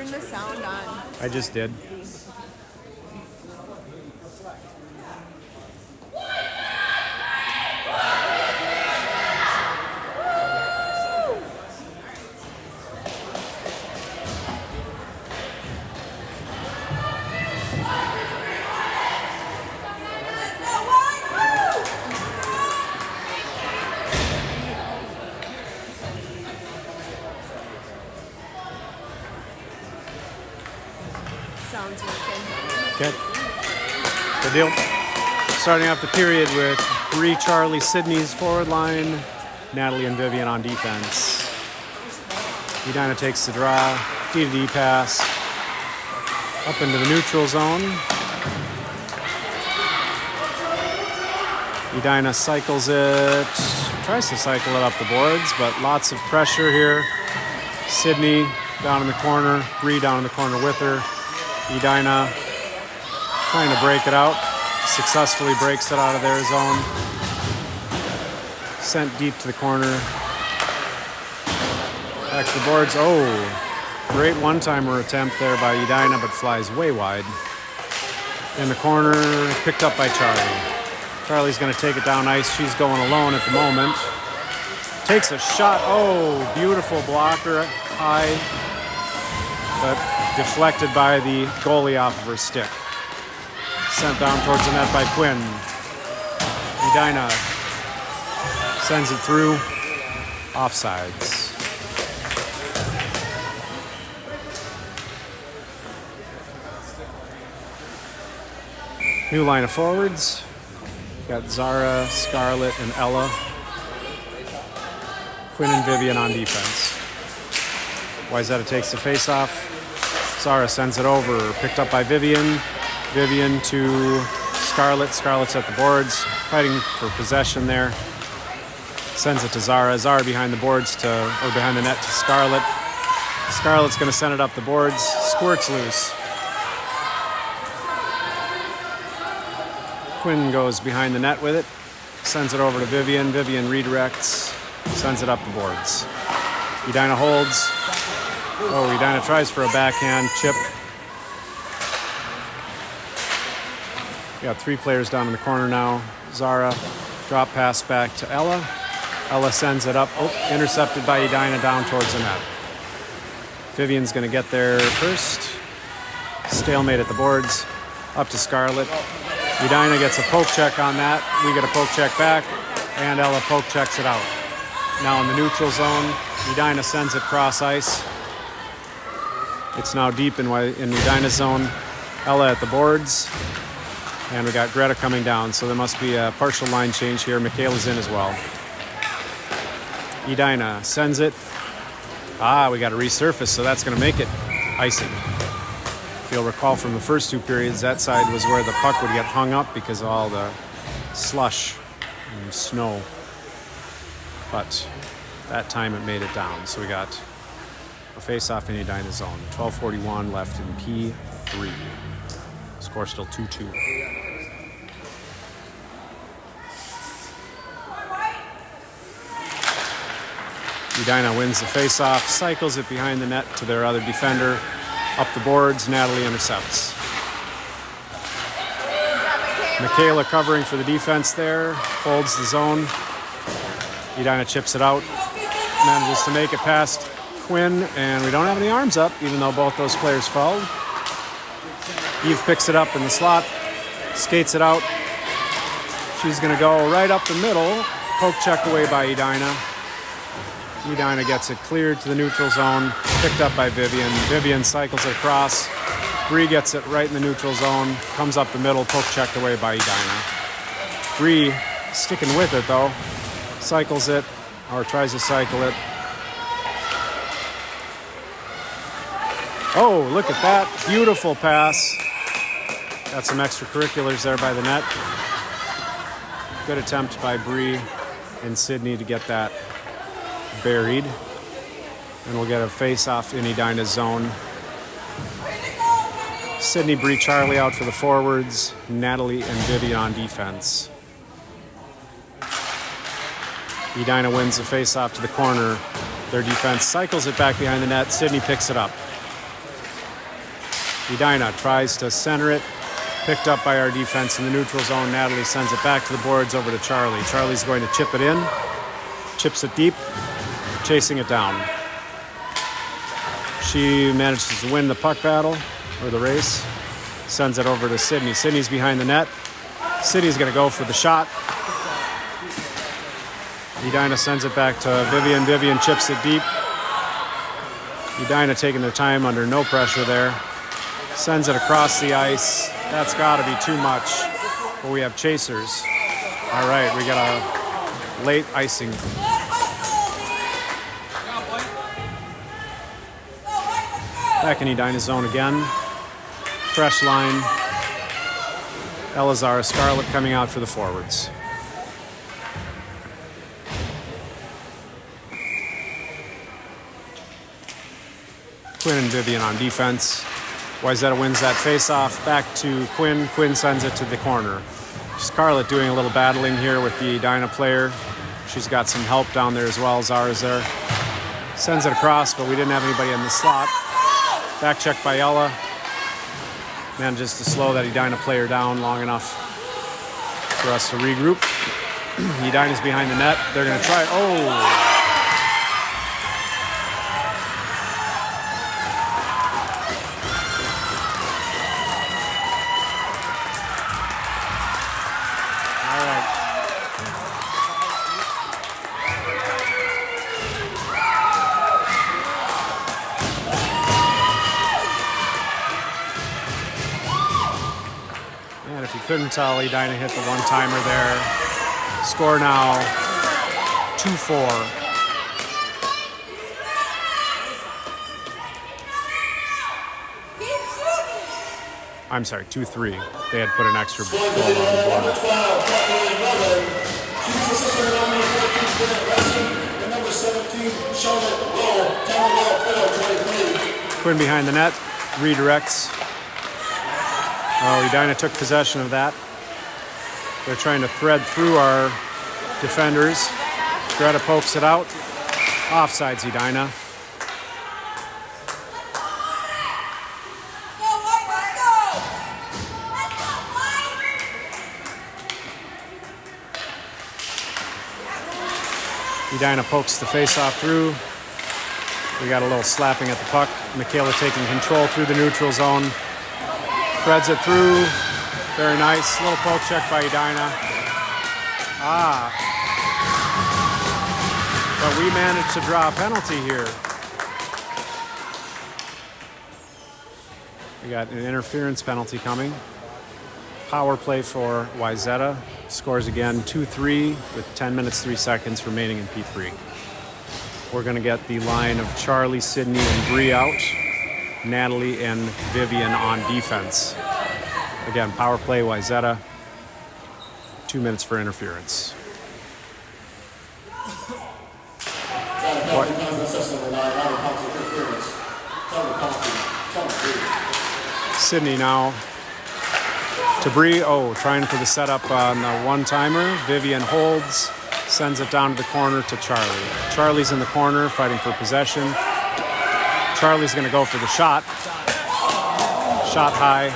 turn the sound on. I just did. Sounds working. Okay. Good deal. Starting off the period with Bree, Charlie, Sydney's forward line, Natalie and Vivian on defense. Edina takes the draw, D-to-D pass, up into the neutral zone. Edina cycles it, tries to cycle it up the boards, but lots of pressure here. Sydney down in the corner, Bree down in the corner with her. Edina trying to break it out, successfully breaks it out of their zone. Sent deep to the corner. Back to the boards. Oh, great one-timer attempt there by Edina, but flies way wide. In the corner, picked up by Charlie. Charlie's going to take it down ice. She's going alone at the moment. Takes a shot. Oh, beautiful blocker high, but deflected by the goalie off of her stick. Sent down towards the net by Quinn. Edina sends it through. Offsides. New line of forwards. Got Zara, Scarlett, and Ella. Quinn and Vivian on defense. Wayzata takes the face-off. Zara sends it over, picked up by Vivian. Vivian to Scarlett. Scarlett's at the boards, fighting for possession there. Sends it to Zara. Zara behind the boards or behind the net to Scarlett. Scarlett's going to send it up the boards. Squirts loose. Quinn goes behind the net with it. Sends it over to Vivian. Vivian redirects. Sends it up the boards. Edina holds. Oh, Edina tries for a backhand chip. We got three players down in the corner now. Zara, drop pass back to Ella. Ella sends it up. Oh, intercepted by Edina down towards the net. Vivian's going to get there first. Stalemate at the boards. Up to Scarlett. Edina gets a poke check on that. We get a poke check back. And Ella poke checks it out. Now in the neutral zone, Edina sends it cross ice. It's now deep in Edina's zone. Ella at the boards. And we got Greta coming down, so there must be a partial line change here. Michaela's in as well. Edina sends it. We got to resurface, so that's going to make it icing. If you'll recall from the first two periods, that side was where the puck would get hung up because of all the slush and snow. But that time it made it down, so we got a face-off in Edina's zone. 12:41 left in P3. Score still 2-2. Edina wins the face-off, cycles it behind the net to their other defender. Up the boards, Natalie intercepts. Michaela covering for the defense there, holds the zone. Edina chips it out, manages to make it past Quinn, and we don't have any arms up, even though both those players fouled. Eve picks it up in the slot, skates it out. She's going to go right up the middle, poke check away by Edina. Edina gets it cleared to the neutral zone, picked up by Vivian. Vivian cycles it across. Bree gets it right in the neutral zone, comes up the middle, poke checked away by Edina. Bree sticking with it though, cycles it, or tries to cycle it. Oh, look at that, beautiful pass. Got some extracurriculars there by the net. Good attempt by Bree and Sydney to get that buried. And we'll get a face-off in Edina's zone. Sydney, Bree, Charlie out for the forwards. Natalie and Vivian on defense. Edina wins the face-off to the corner. Their defense cycles it back behind the net. Sydney picks it up. Edina tries to center it. Picked up by our defense in the neutral zone. Natalie sends it back to the boards over to Charlie. Charlie's going to chip it in. Chips it deep. Chasing it down. She manages to win the puck battle, or the race. Sends it over to Sydney. Sydney's behind the net. Sydney's going to go for the shot. Edina sends it back to Vivian. Vivian chips it deep. Edina taking their time under no pressure there. Sends it across the ice. That's got to be too much. But we have chasers. All right, we got a late icing. Back in Edina's zone again. Fresh line. Elazar Scarlett coming out for the forwards. Quinn and Vivian on defense. Wayzata wins that face-off. Back to Quinn. Quinn sends it to the corner. Scarlett doing a little battling here with the Edina player. She's got some help down there as well. Zara's there. Sends it across, but we didn't have anybody in the slot. Back check by Ella. Manages to slow that Edina player down long enough for us to regroup. Edina's behind the net. They're going to try. Oh! Couldn't tell, Edina hit the one-timer there. Score now 2-4. I'm sorry, 2-3. They had put an extra goal on the board. Quinn behind the net, redirects. Oh, Edina took possession of that. They're trying to thread through our defenders. Greta pokes it out. Offsides, Edina. Edina pokes the face-off through. We got a little slapping at the puck. Michaela taking control through the neutral zone. Threads it through. Very nice. Little poke check by Edina. But we managed to draw a penalty here. We got an interference penalty coming. Power play for Wayzata. Scores again 2-3 with 10 minutes, 3 seconds remaining in P3. We're going to get the line of Charlie, Sydney, and Bree out. Natalie and Vivian on defense. Again, power play, Wayzata. 2 minutes for interference. Sydney now to Bree. Oh, trying for the setup on the one-timer. Vivian holds, sends it down to the corner to Charlie. Charlie's in the corner fighting for possession. Charlie's going to go for the shot. Shot high.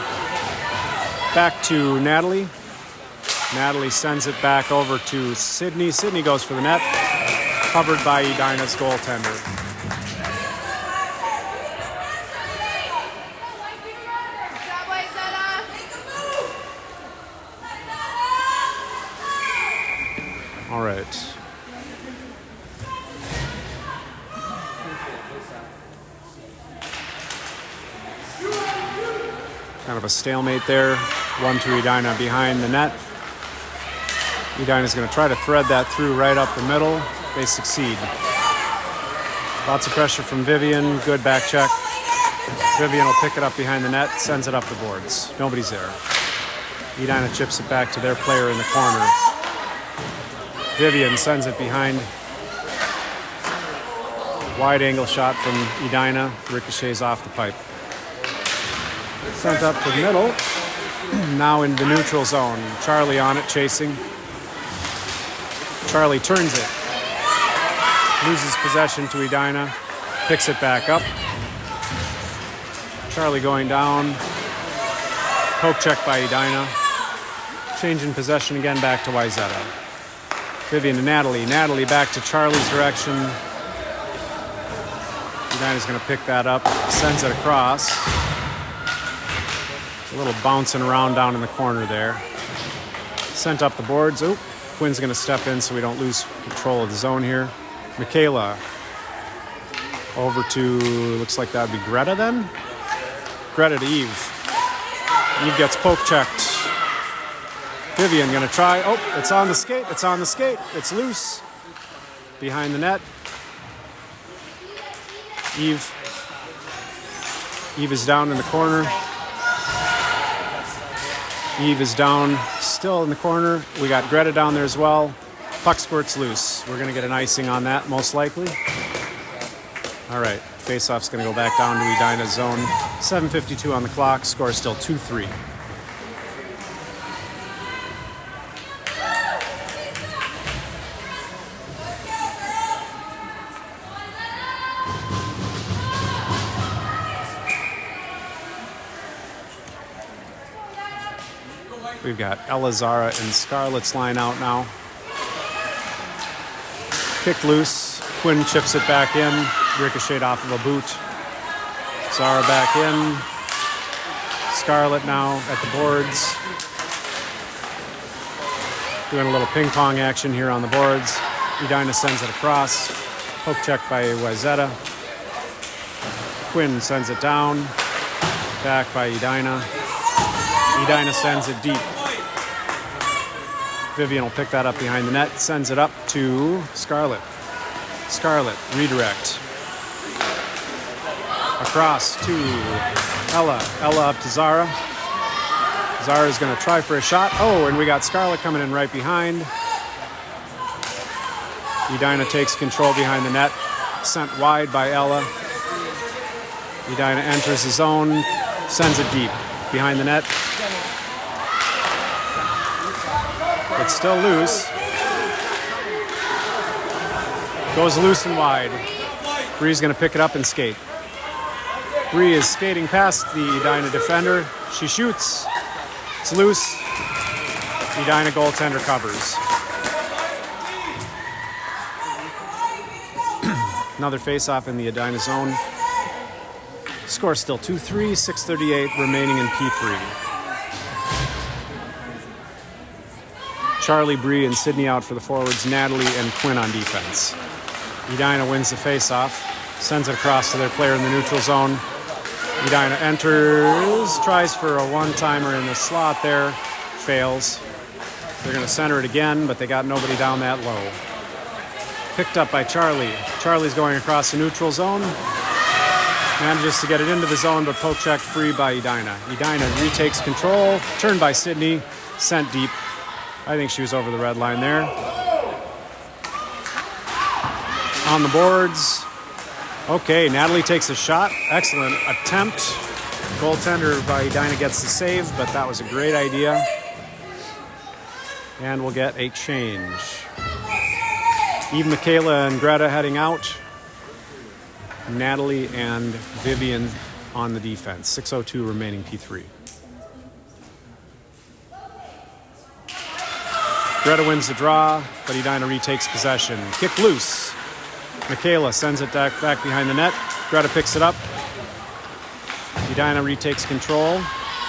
Back to Natalie. Natalie sends it back over to Sydney. Sydney goes for the net. Covered by Edina's goaltender. All right. Kind of a stalemate there. 1-2 Edina behind the net. Edina's going to try to thread that through right up the middle. They succeed. Lots of pressure from Vivian. Good back check. Vivian will pick it up behind the net, sends it up the boards. Nobody's there. Edina chips it back to their player in the corner. Vivian sends it behind. Wide angle shot from Edina. Ricochets off the pipe. Sent up to the middle. Now in the neutral zone. Charlie on it, chasing. Charlie turns it. Loses possession to Edina. Picks it back up. Charlie going down. Poke check by Edina. Change in possession again back to Wyzetta. Vivian to Natalie. Natalie back to Charlie's direction. Edina's going to pick that up. Sends it across. A little bouncing around down in the corner there. Sent up the boards. Oh, Quinn's going to step in so we don't lose control of the zone here. Michaela over to, looks like that would be Greta then. Greta to Eve. Eve gets poke checked. Vivian going to try. Oh, it's on the skate. It's on the skate. It's loose. Behind the net. Eve is down in the corner. Eve is down still in the corner. We got Greta down there as well. Puck squirt's loose. We're going to get an icing on that, most likely. All right, face-off's going to go back down to Edina's zone. 7:52 on the clock. Score still 2-3. We've got Ella, Zara, and Scarlett's line out now. Kick loose. Quinn chips it back in. Ricocheted off of a boot. Zara back in. Scarlett now at the boards. Doing a little ping pong action here on the boards. Edina sends it across. Poke check by Wyzetta. Quinn sends it down. Back by Edina. Edina sends it deep. Vivian will pick that up behind the net. Sends it up to Scarlett. Scarlett, redirect. Across to Ella. Ella up to Zara. Zara's going to try for a shot. Oh, and we got Scarlett coming in right behind. Edina takes control behind the net. Sent wide by Ella. Edina enters the zone. Sends it deep. Behind the net. It's still loose. Goes loose and wide. Bree's going to pick it up and skate. Bree is skating past the Edina defender. She shoots. It's loose. Edina goaltender covers. Another face-off in the Edina zone. Score still 2-3, 6:38 remaining in P3. Charlie, Bree, and Sydney out for the forwards. Natalie and Quinn on defense. Edina wins the face-off. Sends it across to their player in the neutral zone. Edina enters. Tries for a one-timer in the slot there. Fails. They're going to center it again, but they got nobody down that low. Picked up by Charlie. Charlie's going across the neutral zone. Manages to get it into the zone, but poke checked free by Edina. Edina retakes control. Turned by Sydney. Sent deep. I think she was over the red line there. On the boards. Okay, Natalie takes a shot. Excellent attempt. Goaltender by Edina gets the save, but that was a great idea. And we'll get a change. Eve, Michaela, and Greta heading out. Natalie and Vivian on the defense. 6:02 remaining P3. Greta wins the draw, but Edina retakes possession. Kick loose. Michaela sends it back behind the net. Greta picks it up. Edina retakes control.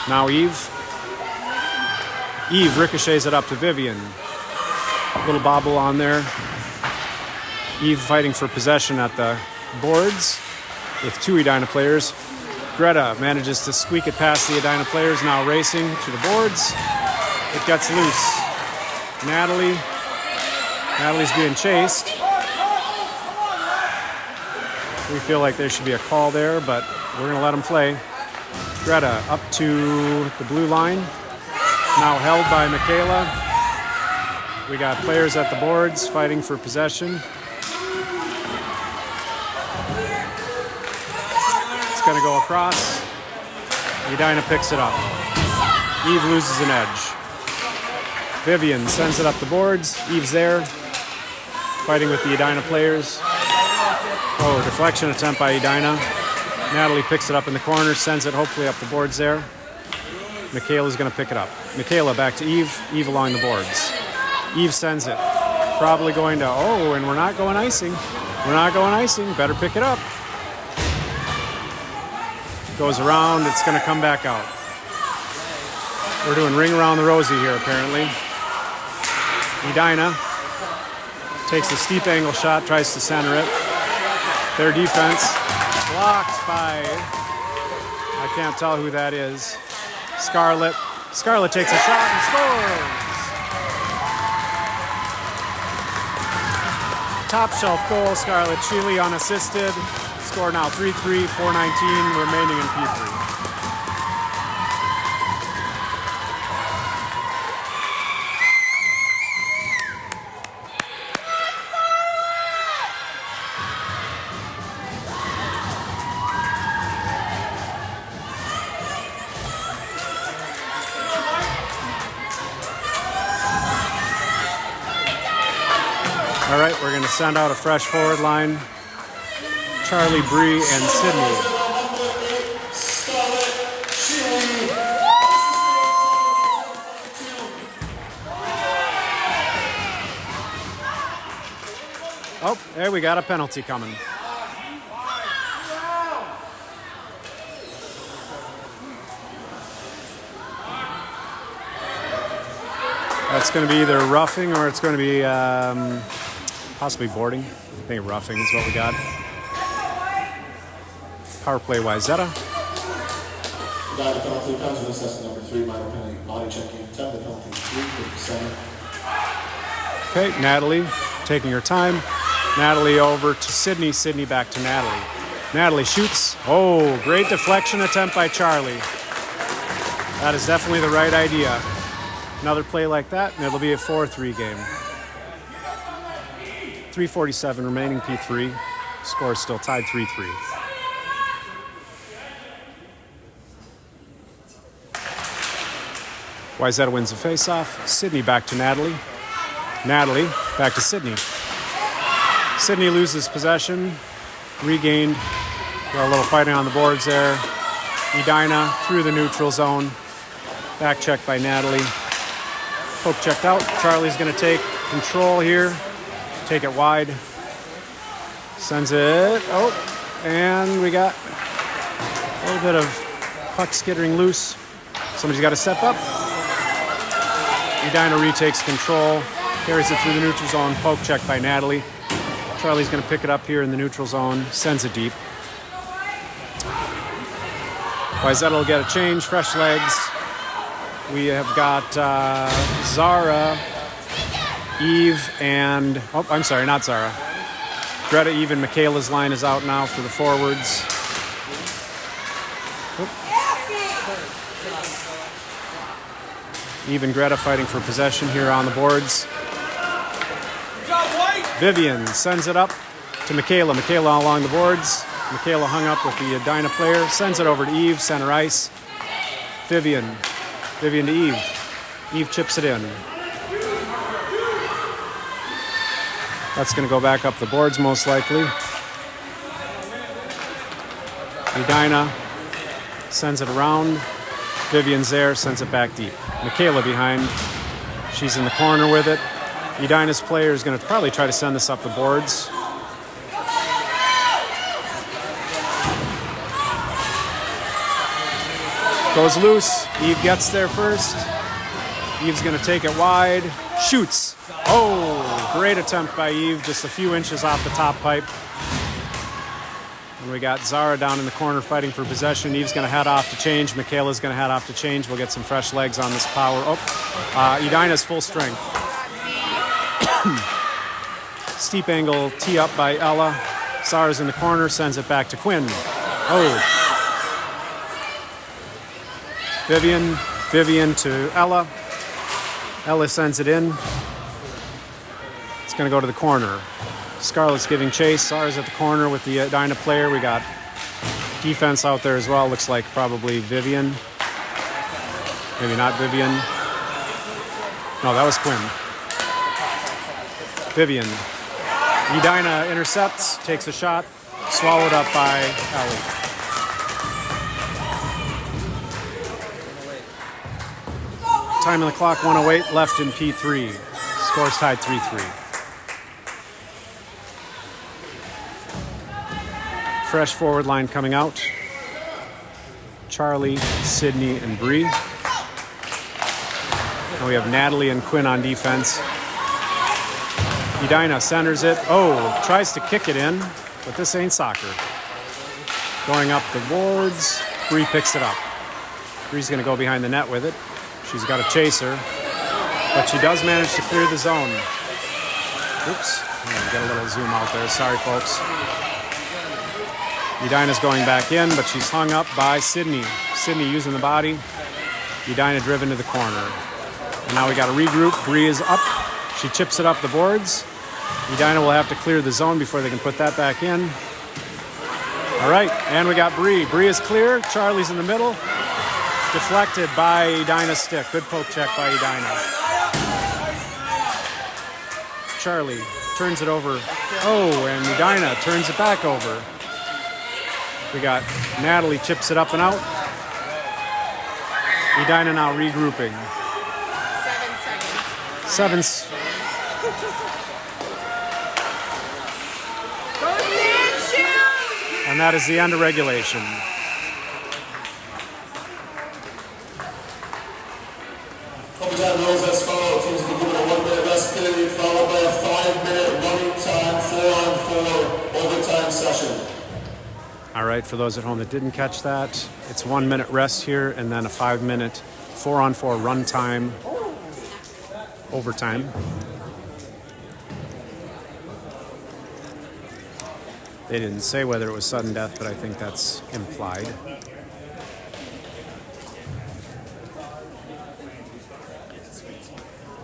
Now Eve. Eve ricochets it up to Vivian. Little bobble on there. Eve fighting for possession at the boards with two Edina players. Greta manages to squeak it past the Edina players, now racing to the boards. It gets loose. Natalie's being chased. We feel like there should be a call there, but we're going to let them play. Greta up to the blue line. Now held by Michaela. We got players at the boards fighting for possession. It's going to go across. Edina picks it up. Eve loses an edge. Vivian sends it up the boards. Eve's there, fighting with the Edina players. Oh, deflection attempt by Edina. Natalie picks it up in the corner, sends it hopefully up the boards there. Michaela's going to pick it up. Michaela back to Eve. Eve along the boards. Eve sends it. Probably going to, oh, and we're not going icing. We're not going icing. Better pick it up. Goes around. It's going to come back out. We're doing ring around the rosy here, apparently. Edina takes a steep angle shot, tries to center it. Their defense blocked by, I can't tell who that is. Scarlett. Scarlett takes a shot and scores. Top shelf goal, Scarlett Sheely unassisted. Score now 3-3, 4:19 remaining in P3. All right, we're going to send out a fresh forward line. Charlie, Bree, and Sydney. Oh, hey, we got a penalty coming. That's going to be either roughing or it's going to be possibly boarding. I think roughing is what we got. Power play Wyzetta. Got a penalty, comes with assessment number 3, minor penalty, body checking, 10, the penalty, 3, Okay, Natalie taking her time. Natalie over to Sydney. Sydney back to Natalie. Natalie shoots. Oh, great deflection attempt by Charlie. That is definitely the right idea. Another play like that, and it'll be a 4-3 game. 3:47 remaining P3. Score is still tied 3-3. Wyzetta wins the face-off. Sydney back to Natalie. Natalie back to Sydney. Sydney loses possession. Regained. Got a little fighting on the boards there. Edina through the neutral zone. Back check by Natalie. Poke checked out. Charlie's going to take control here. Take it wide. Sends it. Oh, and we got a little bit of puck skittering loose. Somebody's got to step up. Edina retakes control. Carries it through the neutral zone. Poke check by Natalie. Charlie's going to pick it up here in the neutral zone. Sends it deep. Wyzetta will get a change. Fresh legs. We have got Zara, Eve, and... Oh, I'm sorry, not Zara. Greta, Eve, and Michaela's line is out now for the forwards. Eve and Greta fighting for possession here on the boards. Vivian sends it up to Michaela. Michaela along the boards. Michaela hung up with the Edina player. Sends it over to Eve, center ice. Vivian to Eve. Eve chips it in. That's going to go back up the boards most likely. Edina sends it around. Vivian's there, sends it back deep. Michaela behind. She's in the corner with it. Edina's player is going to probably try to send this up the boards. Goes loose. Eve gets there first. Eve's going to take it wide. Shoots. Oh, great attempt by Eve. Just a few inches off the top pipe. And we got Zara down in the corner fighting for possession. Eve's going to head off to change. Michaela's going to head off to change. We'll get some fresh legs on this power. Oh, Edina's full strength. Steep angle tee up by Ella. Zara's in the corner, sends it back to Quinn. Oh. Vivian to Ella. Ella sends it in. It's going to go to the corner. Scarlett's giving chase. Zara's at the corner with the Edina player. We got defense out there as well. Looks like probably Vivian. Maybe not Vivian. No, that was Quinn. Vivian. Edina intercepts, takes a shot, swallowed up by Ellie. Time on the clock, 1:08 left in P3. Scores tied 3-3. Fresh forward line coming out. Charlie, Sydney, and Bree. And we have Natalie and Quinn on defense. Edina centers it. Oh, tries to kick it in, but this ain't soccer. Going up the boards. Bree picks it up. Bree's going to go behind the net with it. She's got a chaser, but she does manage to clear the zone. Oops. Get a little zoom out there. Sorry, folks. Edina's going back in, but she's hung up by Sydney. Sydney using the body. Edina driven to the corner. And now we got to regroup. Bree is up. She chips it up the boards. Edina will have to clear the zone before they can put that back in. All right, and we got Bree. Bree is clear. Charlie's in the middle. Deflected by Edina's stick. Good poke check by Edina. Charlie turns it over. Oh, and Edina turns it back over. We got Natalie chips it up and out. Edina now regrouping. 7 seconds. 7. And that is the end of regulation. Overtime rules as follows. Teams will be given a 1-minute rest period followed by a 5-minute running time 4-on-4 overtime session. All right, for those at home that didn't catch that, it's 1 minute rest here and then a 5-minute 4-on-4 run time overtime. They didn't say whether it was sudden death, but I think that's implied.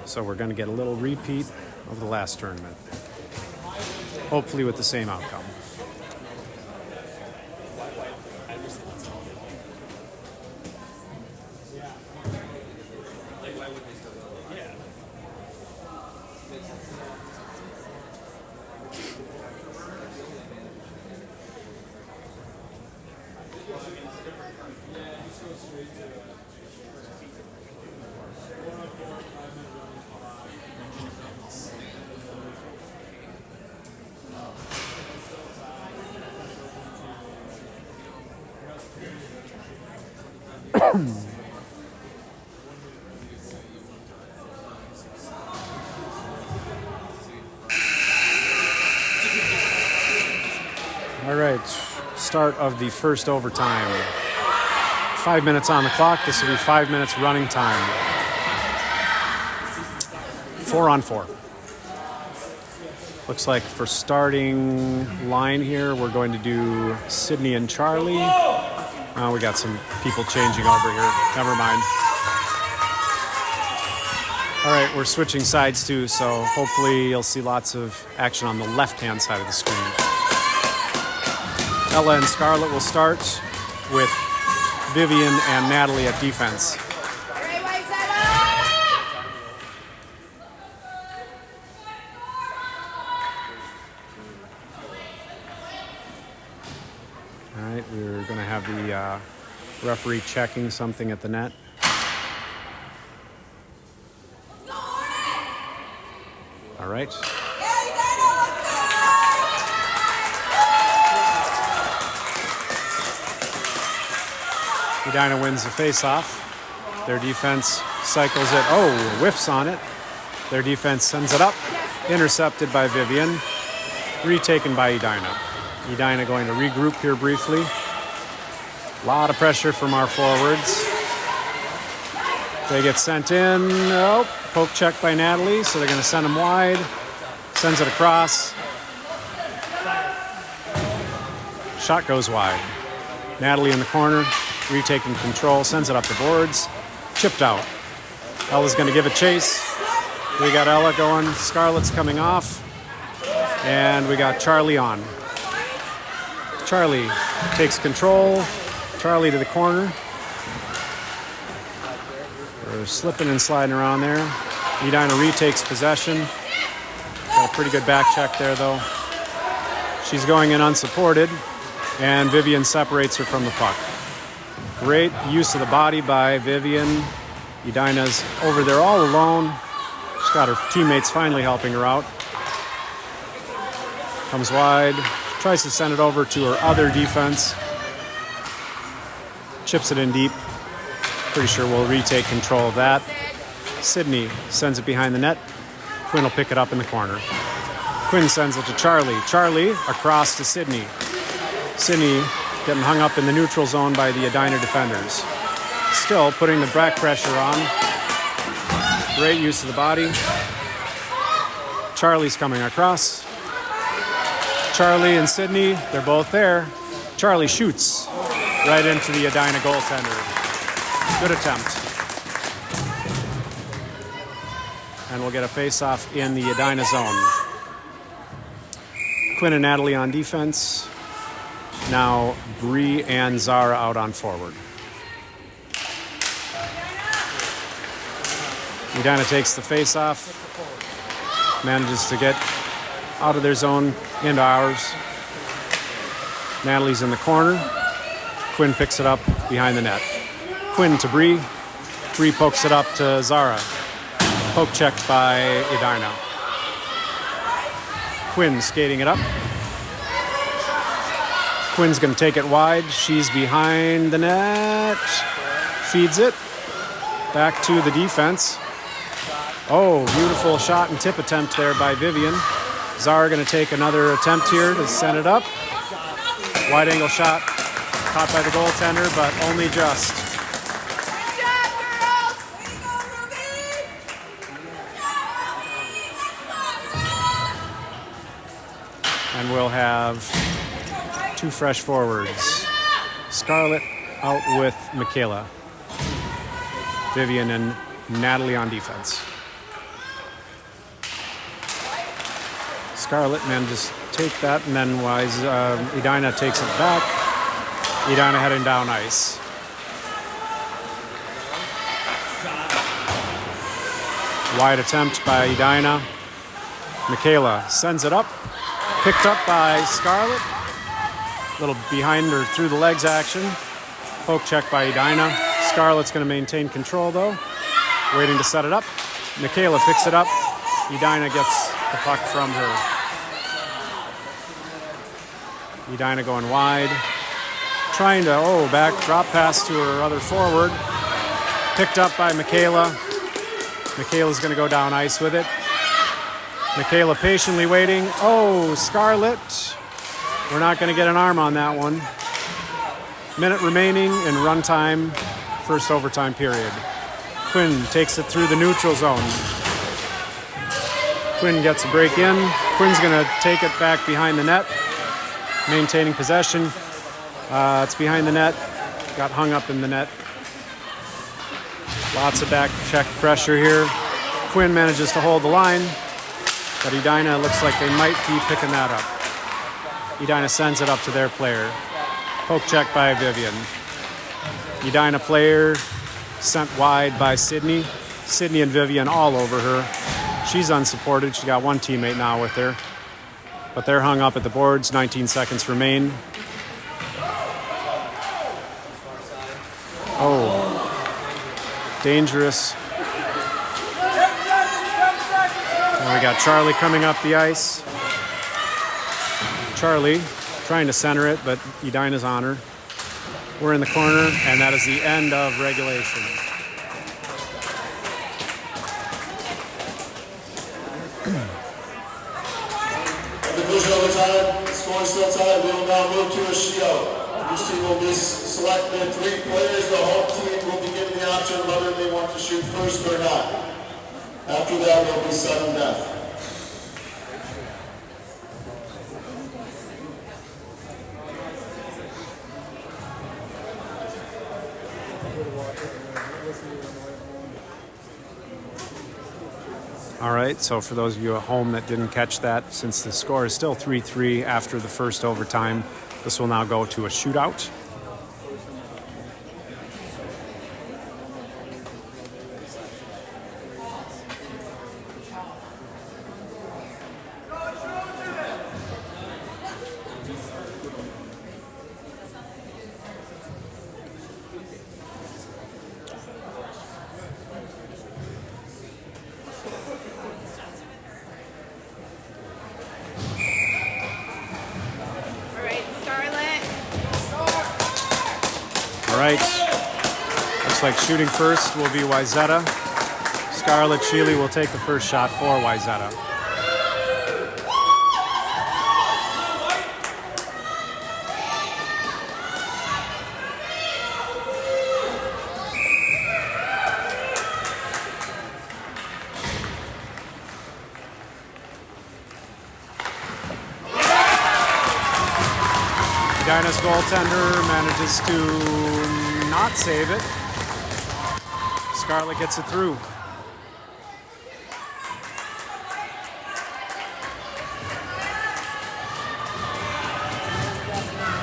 So we're going to get a little repeat of the last tournament, hopefully with the same outcome. All right, start of the first overtime. 5 minutes on the clock. This will be 5 minutes running time. 4-on-4. Looks like for starting line here, we're going to do Sydney and Charlie. Oh, we got some people changing over here. Never mind. All right, we're switching sides too, so hopefully you'll see lots of action on the left-hand side of the screen. Ella and Scarlett will start with Vivian and Natalie at defense. All right, we're going to have the referee checking something at the net. All right. Edina wins the face-off. Their defense cycles it. Oh, whiffs on it. Their defense sends it up. Intercepted by Vivian. Retaken by Edina. Edina going to regroup here briefly. A lot of pressure from our forwards. They get sent in. Oh, poke check by Natalie, so they're going to send them wide. Sends it across. Shot goes wide. Natalie in the corner. Retaking control, sends it up the boards, chipped out. Ella's going to give a chase. We got Ella going, Scarlett's coming off, and we got Charlie on. Charlie takes control, Charlie to the corner. We're slipping and sliding around there. Edina retakes possession. Got a pretty good back check there, though. She's going in unsupported, and Vivian separates her from the puck. Great use of the body by Vivian. Edina's over there all alone. She's got her teammates finally helping her out. Comes wide, tries to send it over to her other defense. Chips it in deep. Pretty sure we'll retake control of that. Sydney sends it behind the net. Quinn will pick it up in the corner. Quinn sends it to Charlie. Charlie across to Sydney. Sydney getting hung up in the neutral zone by the Edina defenders. Still putting the back pressure on. Great use of the body. Charlie's coming across. Charlie and Sydney, they're both there. Charlie shoots right into the Edina goaltender. Good attempt. And we'll get a face-off in the Edina zone. Quinn and Natalie on defense. Now Bree and Zara out on forward. Edina takes the face-off. Manages to get out of their zone into ours. Natalie's in the corner. Quinn picks it up behind the net. Quinn to Bree. Bree pokes it up to Zara. Poke checked by Edina. Quinn skating it up. Quinn's going to take it wide. She's behind the net. Feeds it. Back to the defense. Oh, beautiful shot and tip attempt there by Vivian. Zara going to take another attempt here to send it up. Wide angle shot. Caught by the goaltender, but only just. And we'll have two fresh forwards. Scarlett out with Michaela. Vivian and Natalie on defense. Scarlett manages to take that, and then Edina takes it back. Edina heading down ice. Wide attempt by Edina. Michaela sends it up. Picked up by Scarlett. A little behind or through the legs action. Poke check by Edina. Scarlett's going to maintain control though. Waiting to set it up. Michaela picks it up. Edina gets the puck from her. Edina going wide. Trying to, back drop pass to her other forward. Picked up by Michaela. Michaela's going to go down ice with it. Michaela patiently waiting. Scarlett. We're not going to get an arm on that one. Minute remaining in run time, first overtime period. Quinn takes it through the neutral zone. Quinn gets a break in. Quinn's going to take it back behind the net, maintaining possession. It's behind the net. Got hung up in the net. Lots of back check pressure here. Quinn manages to hold the line, but Edina looks like they might be picking that up. Edina sends it up to their player. Poke check by Vivian. Edina player sent wide by Sydney. Sydney and Vivian all over her. She's unsupported. She's got one teammate now with her. But they're hung up at the boards. 19 seconds remain. Dangerous. And we got Charlie coming up the ice. Charlie trying to center it, but Edina's on her. We're in the corner, and that is the end of regulation. Division overtime, score still tied. We will now move to a shootout. Each team will be selected 3 players. The home team will be given the option of whether they want to shoot first or not. After that, there will be sudden death. All right, so for those of you at home that didn't catch that, since the score is still 3-3 after the first overtime, this will now go to a shootout. Looks like shooting first will be Wyzetta. Scarlett Sheely will take the first shot for Wyzetta. Edina's goaltender manages to not save it. Scarlett gets it through.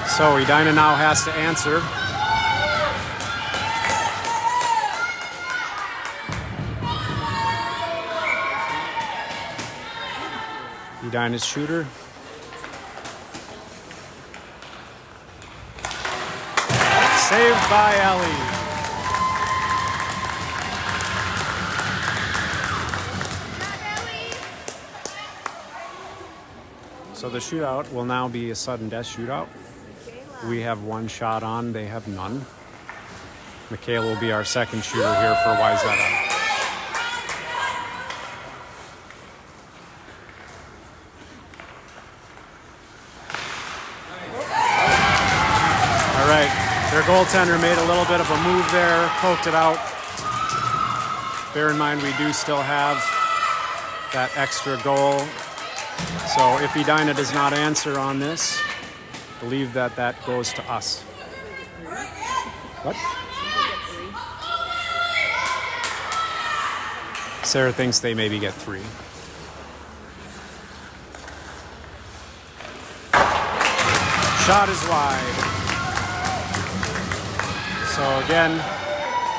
So Edina now has to answer. Edina's shooter. Saved by Ellie. So the shootout will now be a sudden death shootout. We have one shot on, they have none. Michaela will be our second shooter here for Wyzetta. All right, their goaltender made a little bit of a move there, poked it out. Bear in mind we do still have that extra goal. So if Edina does not answer on this, believe that that goes to us. What? Sarah thinks they maybe get 3. Shot is wide. So again,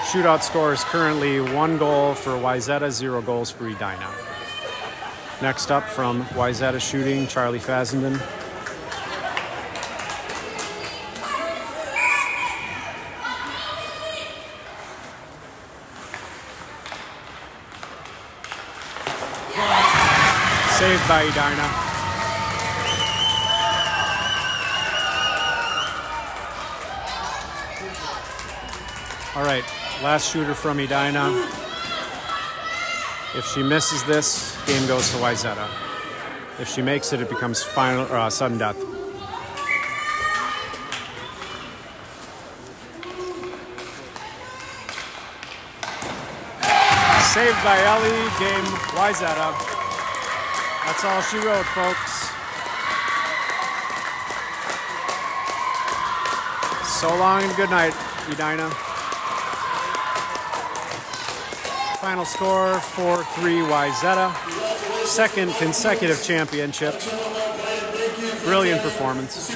shootout score is currently 1 goal for Wyzetta, 0 goals for Edina. Next up from Wyzetta shooting, Charlie Fazenden. Saved by Edina. All right, last shooter from Edina. If she misses this, game goes to Wyzetta. If she makes it, it becomes final sudden death. Saved by Ellie, game Wyzetta. That's all she wrote, folks. So long and good night, Edina. Final score 4-3 Wyzetta. Second consecutive championship. Brilliant performance.